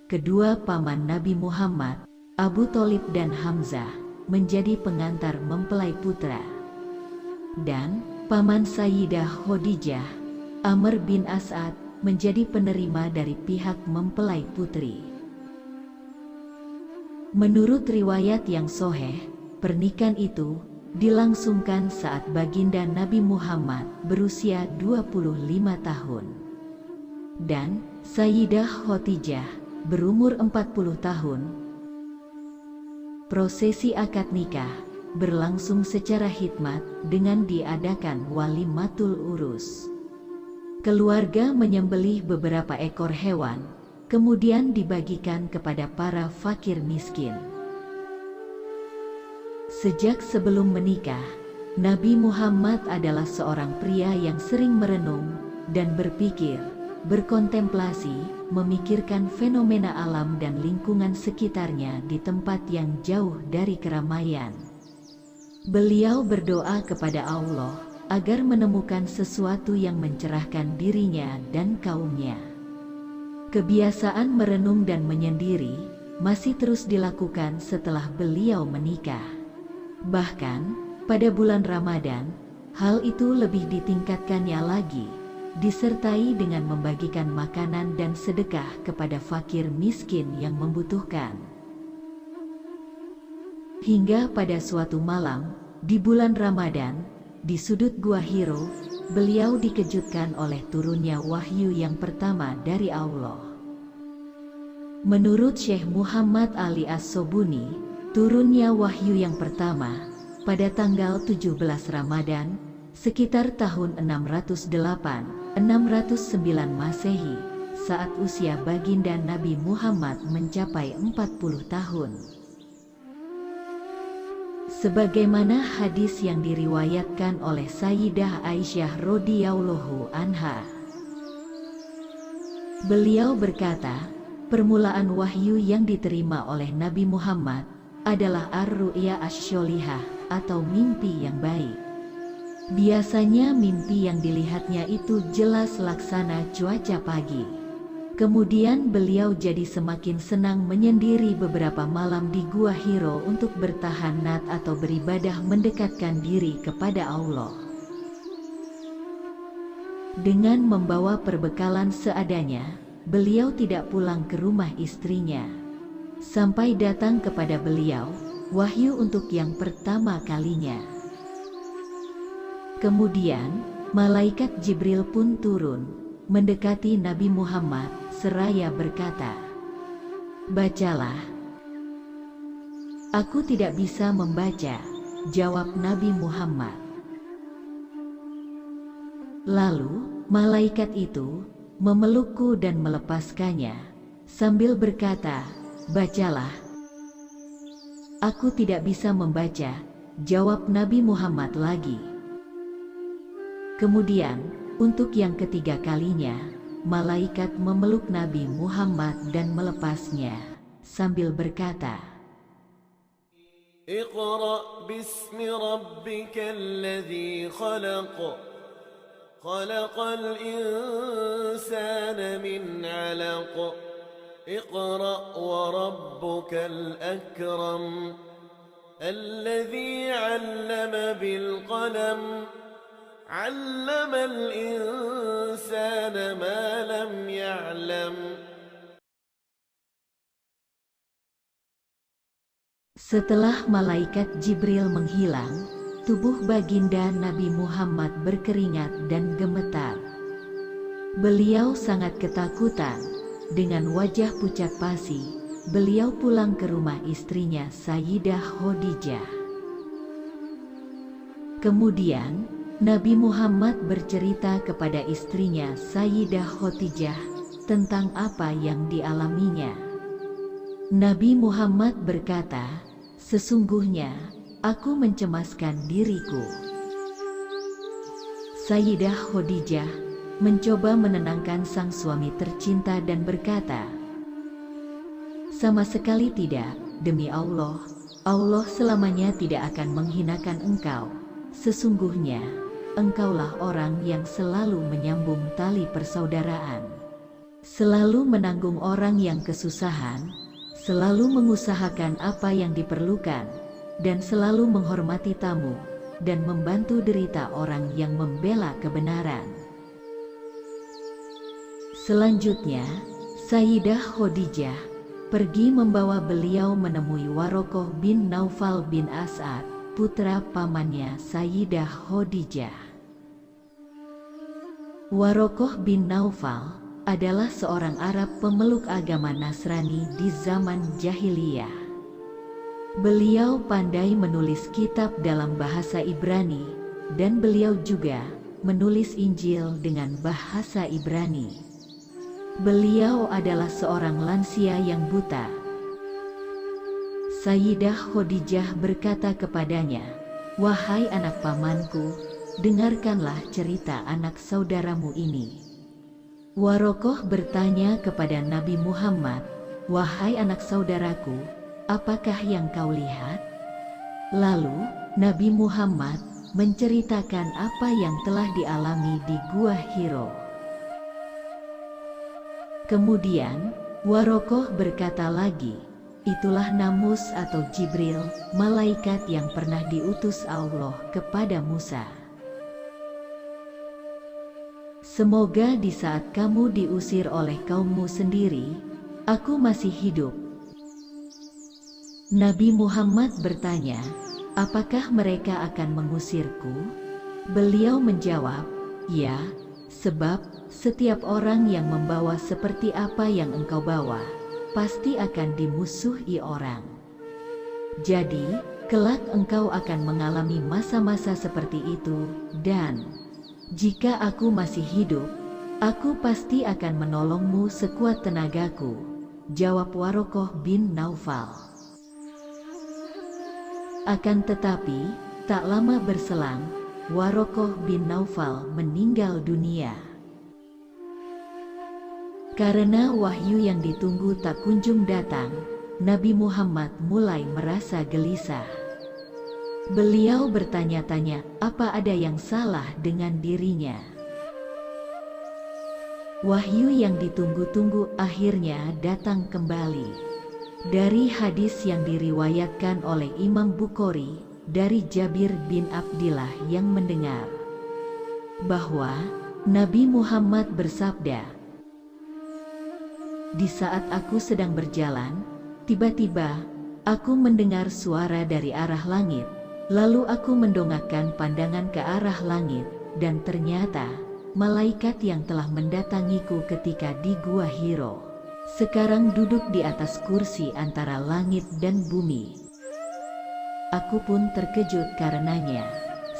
A: Kedua paman Nabi Muhammad, Abu Tholib dan Hamzah, menjadi pengantar mempelai putra. Dan paman Sayyidah Khadijah, Amr bin As'ad, menjadi penerima dari pihak mempelai putri. Menurut riwayat yang sahih, pernikahan itu dilangsungkan saat baginda Nabi Muhammad berusia 25 tahun. Dan Sayyidah Khadijah berumur 40 tahun. Prosesi akad nikah berlangsung secara hikmat dengan diadakan walimatul urus. Keluarga menyembelih beberapa ekor hewan, kemudian dibagikan kepada para fakir miskin. Sejak sebelum menikah, Nabi Muhammad adalah seorang pria yang sering merenung dan berpikir, berkontemplasi, memikirkan fenomena alam dan lingkungan sekitarnya di tempat yang jauh dari keramaian. Beliau berdoa kepada Allah agar menemukan sesuatu yang mencerahkan dirinya dan kaumnya. Kebiasaan merenung dan menyendiri masih terus dilakukan setelah beliau menikah. Bahkan pada bulan Ramadan, hal itu lebih ditingkatkannya lagi, disertai dengan membagikan makanan dan sedekah kepada fakir miskin yang membutuhkan. Hingga pada suatu malam, di bulan Ramadan, di sudut Gua Hiro, beliau dikejutkan oleh turunnya wahyu yang pertama dari Allah. Menurut Syekh Muhammad Ali As-Sobuni, turunnya wahyu yang pertama pada tanggal 17 Ramadan, sekitar tahun 608-609 Masehi, saat usia baginda Nabi Muhammad mencapai 40 tahun. Sebagaimana hadis yang diriwayatkan oleh Sayyidah Aisyah radhiyallahu anha. Beliau berkata, permulaan wahyu yang diterima oleh Nabi Muhammad adalah ar-ru'ya asy-sholihah atau mimpi yang baik. Biasanya mimpi yang dilihatnya itu jelas laksana cuaca pagi. Kemudian beliau jadi semakin senang menyendiri beberapa malam di Gua Hiro untuk bertahanat atau beribadah mendekatkan diri kepada Allah. Dengan membawa perbekalan seadanya, beliau tidak pulang ke rumah istrinya. Sampai datang kepada beliau wahyu untuk yang pertama kalinya. Kemudian, malaikat Jibril pun turun, mendekati Nabi Muhammad, seraya berkata, "Bacalah." "Aku tidak bisa membaca," jawab Nabi Muhammad. Lalu, malaikat itu memelukku dan melepaskannya, sambil berkata, "Bacalah." "Aku tidak bisa membaca," jawab Nabi Muhammad lagi. Kemudian, untuk yang ketiga kalinya, malaikat memeluk Nabi Muhammad dan melepasnya, sambil berkata,
B: "Iqra' bismi rabbikal ladzi khalaq, khalaqal insana min 'alaq, iqra' wa rabbukal akram, alladzi 'allama bil qalam, 'allamal insana ma lam ya'lam."
A: Setelah malaikat Jibril menghilang, tubuh baginda Nabi Muhammad berkeringat dan gemetar. Beliau sangat ketakutan. Dengan wajah pucat pasi, beliau pulang ke rumah istrinya Sayyidah Khadijah. Kemudian, Nabi Muhammad bercerita kepada istrinya Sayyidah Khadijah tentang apa yang dialaminya. Nabi Muhammad berkata, "Sesungguhnya, aku mencemaskan diriku. Sayyidah Khadijah mencoba menenangkan sang suami tercinta dan berkata, "Sama sekali tidak, demi Allah, Allah selamanya tidak akan menghinakan engkau. Sesungguhnya, engkaulah orang yang selalu menyambung tali persaudaraan, selalu menanggung orang yang kesusahan, selalu mengusahakan apa yang diperlukan, dan selalu menghormati tamu, dan membantu derita orang yang membela kebenaran." Selanjutnya, Sayyidah Khadijah pergi membawa beliau menemui Warokoh bin Naufal bin As'ad, putra pamannya Sayyidah Khadijah. Warokoh bin Naufal adalah seorang Arab pemeluk agama Nasrani di zaman jahiliyah. Beliau pandai menulis kitab dalam bahasa Ibrani, dan beliau juga menulis Injil dengan bahasa Ibrani. Beliau adalah seorang lansia yang buta. Sayyidah Khadijah berkata kepadanya, "Wahai anak pamanku, dengarkanlah cerita anak saudaramu ini." Warokoh bertanya kepada Nabi Muhammad, "Wahai anak saudaraku, apakah yang kau lihat?" Lalu, Nabi Muhammad menceritakan apa yang telah dialami di Gua Hiro. Kemudian, Warokoh berkata lagi, "Itulah Namus atau Jibril, malaikat yang pernah diutus Allah kepada Musa. Semoga di saat kamu diusir oleh kaummu sendiri, aku masih hidup." Nabi Muhammad bertanya, "Apakah mereka akan mengusirku?" Beliau menjawab, "Ya, sebab setiap orang yang membawa seperti apa yang engkau bawa, pasti akan dimusuhi orang. Jadi, kelak engkau akan mengalami masa-masa seperti itu, dan jika aku masih hidup, aku pasti akan menolongmu sekuat tenagaku," jawab Warokoh bin Naufal. Akan tetapi, tak lama berselang, Warokoh bin Naufal meninggal dunia. Karena wahyu yang ditunggu tak kunjung datang, Nabi Muhammad mulai merasa gelisah. Beliau bertanya-tanya, apa ada yang salah dengan dirinya? Wahyu yang ditunggu-tunggu akhirnya datang kembali. Dari hadis yang diriwayatkan oleh Imam Bukhari, dari Jabir bin Abdillah yang mendengar bahwa Nabi Muhammad bersabda, "Di saat aku sedang berjalan, tiba-tiba aku mendengar suara dari arah langit. Lalu aku mendongakkan pandangan ke arah langit, dan ternyata malaikat yang telah mendatangiku ketika di Gua Hiro sekarang duduk di atas kursi antara langit dan bumi. Aku pun terkejut karenanya,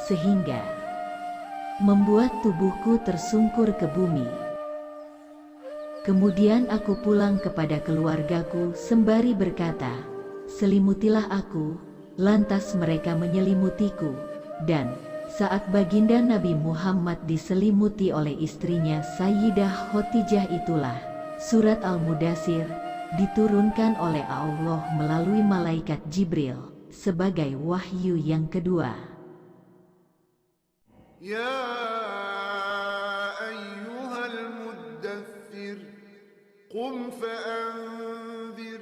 A: sehingga membuat tubuhku tersungkur ke bumi. Kemudian aku pulang kepada keluargaku sembari berkata, 'Selimutilah aku,' lantas mereka menyelimutiku, dan saat baginda Nabi Muhammad diselimuti oleh istrinya Sayyidah Khadijah itulah surat Al-Mudaththir diturunkan oleh Allah melalui malaikat Jibril sebagai wahyu yang kedua.
B: Ya ayyuhal muddaththir qum fa'anzir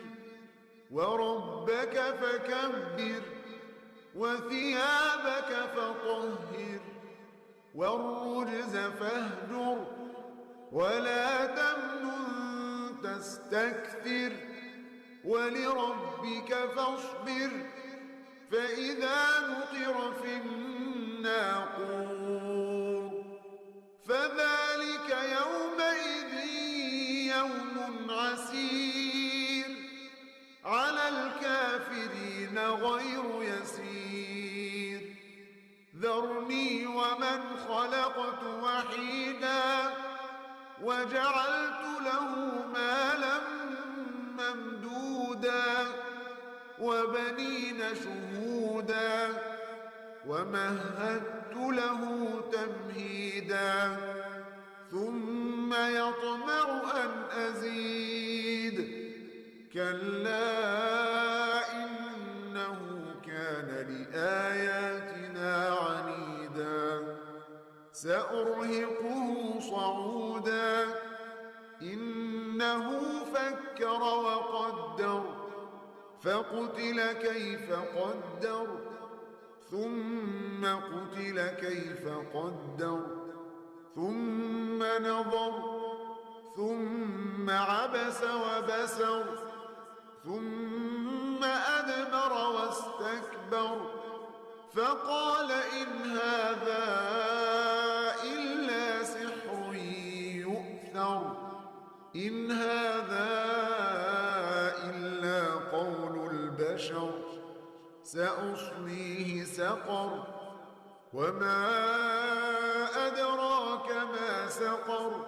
B: wa rabbaka fakabbir wa thiyabaka fatahhir warrujza fahjur wa la tamnun tastakthir wa lirabbika fasbir fa idza nuqira fin naqur fadhalika yawma'idhin yawmun 'asir 'alal kafirin ghayru yasir dharni wa man khalaqtu wahida wa ja'altu lahu malan mamduda wa banina shuhuda ومهدت له تمهيدا ثم يطمع أن أزيد كلا إنه كان لآياتنا عنيدا سأرهقه صعودا إنه فكر وقدر فقتل كيف قدر ثم قتل كيف قدر ثم نظر ثم عبس وبسر ثم أدبر واستكبر فقال إن هذا إلا سحر يؤثر إن هذا إلا قول البشر سأصليه سقر وما أدراك ما سقر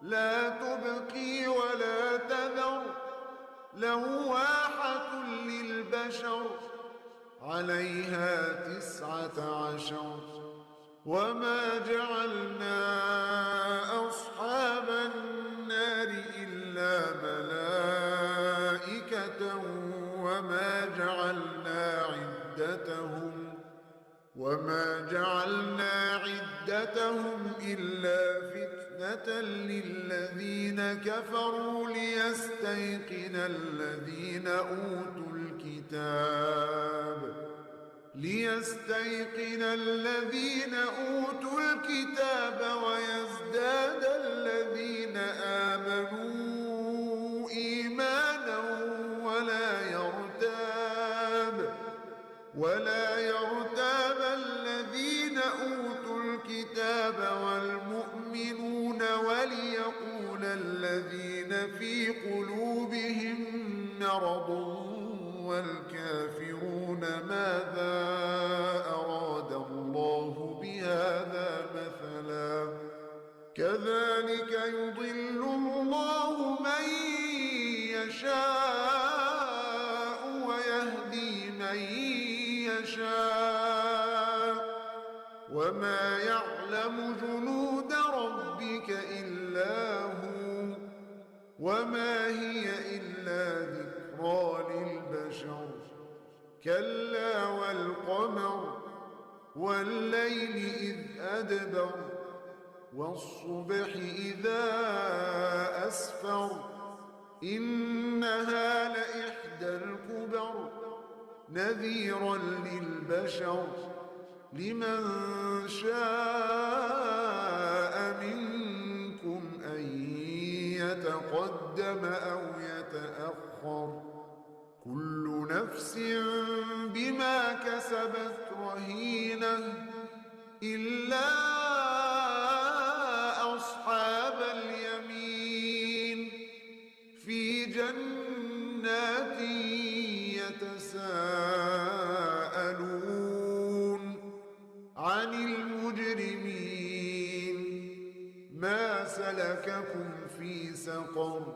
B: لا تبقي ولا تذر لواحة للبشر عليها 19 وما جعلنا أصحاب النار إلا ملائكة وما جعلنا عدتهم إلا فتنة للذين كفروا ليستيقن الذين أوتوا الكتاب ويزداد الذين آمنوا إيمانا ولا يرتاب الذين أوتوا الكتاب والمؤمنون وليقول الذين في قلوبهم مرض والكافرون ماذا أراد الله بهذا مثلا كذلك يضل الله من يشاء ويهدي من يشاء وما يعلم جنود ربك إلا هو وما هي إلا ذكرى للبشر كلا والقمر والليل إذ أدبر والصبح إذا أسفر إنها لإحدى الكبر نذيرا للبشر لمن شاء منكم أن يتقدم أو يتأخر كل نفس بما كسبت رهينة إلا أصحاب اليمين في جنات يتساءلون عن المجرمين ما سلككم في سقر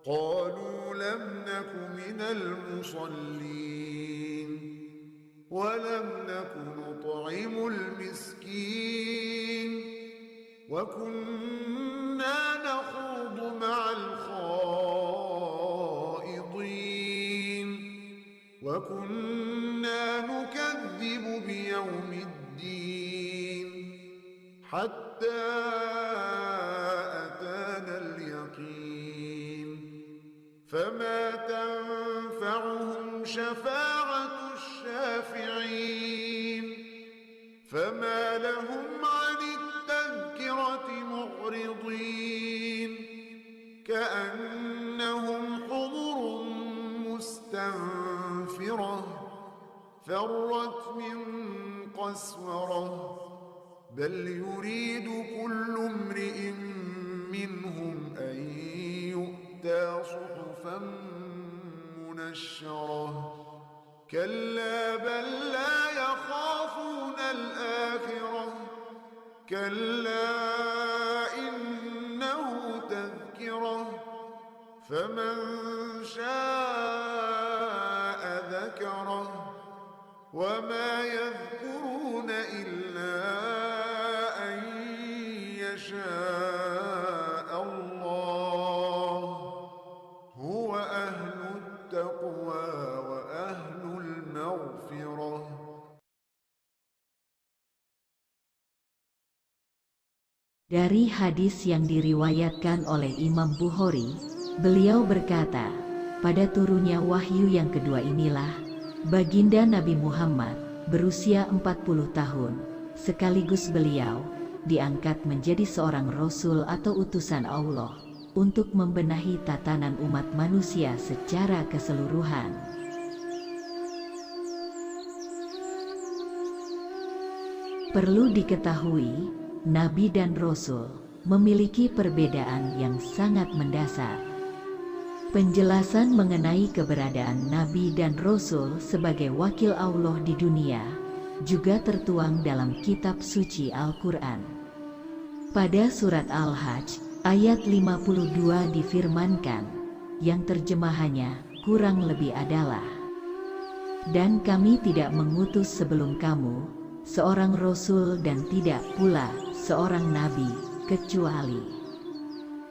B: قالوا لم نك من المصلين ولم نك نطعم المسكين وكنا نخوض مع الخائضين وكنا نكذب بيوم الدين حتى أتانا اليقين فما تنفعهم شفاعة الشافعين فما لهم عن التذكرة معرضين كأنهم حمر مستنفرة فرت من قسورة بل يريد كل امرئ منهم أن يؤتى صحفا منشرة كلا بل لا يخافون الآخرة كلا إنه تذكرة فمن شاء ذكره وما يذكرون
A: Dari hadis yang diriwayatkan oleh Imam Bukhari, beliau berkata, pada turunnya wahyu yang kedua inilah, baginda Nabi Muhammad berusia 40 tahun, sekaligus beliau diangkat menjadi seorang rasul atau utusan Allah untuk membenahi tatanan umat manusia secara keseluruhan. Perlu diketahui, Nabi dan Rasul memiliki perbedaan yang sangat mendasar. Penjelasan mengenai keberadaan Nabi dan Rasul sebagai wakil Allah di dunia juga tertuang dalam kitab suci Al-Quran. Pada surat Al-Hajj, ayat 52 difirmankan, yang terjemahannya kurang lebih adalah, dan kami tidak mengutus sebelum kamu seorang Rasul dan tidak pula seorang Nabi, kecuali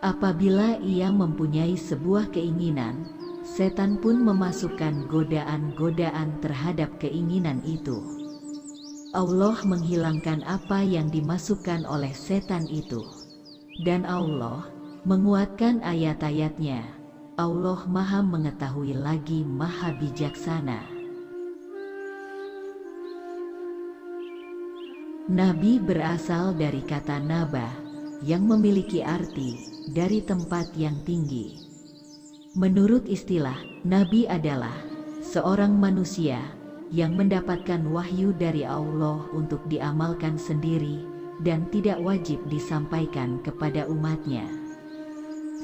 A: apabila ia mempunyai sebuah keinginan, setan pun memasukkan godaan-godaan terhadap keinginan itu. Allah menghilangkan apa yang dimasukkan oleh setan itu. Dan Allah menguatkan ayat-ayatnya. Allah Maha Mengetahui lagi Maha Bijaksana. Nabi berasal dari kata naba, yang memiliki arti dari tempat yang tinggi. Menurut istilah, Nabi adalah seorang manusia yang mendapatkan wahyu dari Allah untuk diamalkan sendiri dan tidak wajib disampaikan kepada umatnya.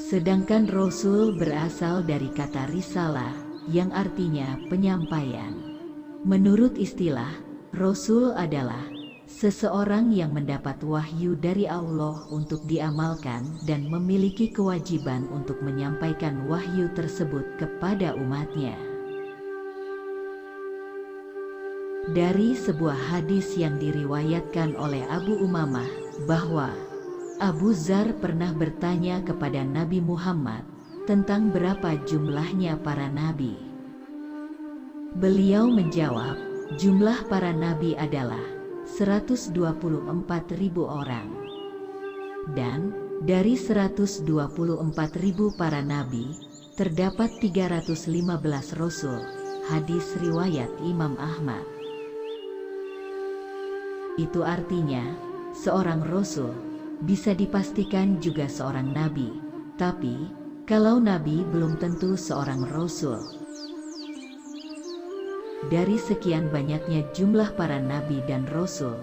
A: Sedangkan Rasul berasal dari kata risalah, yang artinya penyampaian. Menurut istilah, Rasul adalah seseorang yang mendapat wahyu dari Allah untuk diamalkan dan memiliki kewajiban untuk menyampaikan wahyu tersebut kepada umatnya. Dari sebuah hadis yang diriwayatkan oleh Abu Umamah, bahwa Abu Dzar pernah bertanya kepada Nabi Muhammad tentang berapa jumlahnya para nabi. Beliau menjawab, jumlah para nabi adalah 124.000 orang. Dan dari 124.000 para nabi, terdapat 315 rasul. Hadis riwayat Imam Ahmad. Itu artinya, seorang rasul bisa dipastikan juga seorang nabi. Tapi, kalau nabi belum tentu seorang rasul. Dari sekian banyaknya jumlah para nabi dan rasul,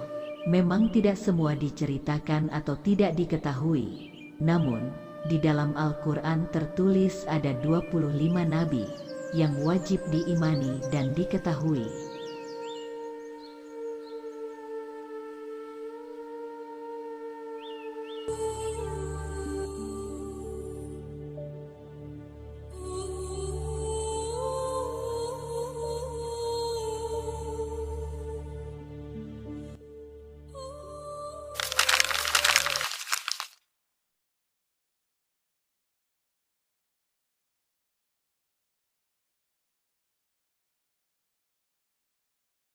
A: memang tidak semua diceritakan atau tidak diketahui. Namun, di dalam Al-Quran tertulis ada 25 nabi yang wajib diimani dan diketahui.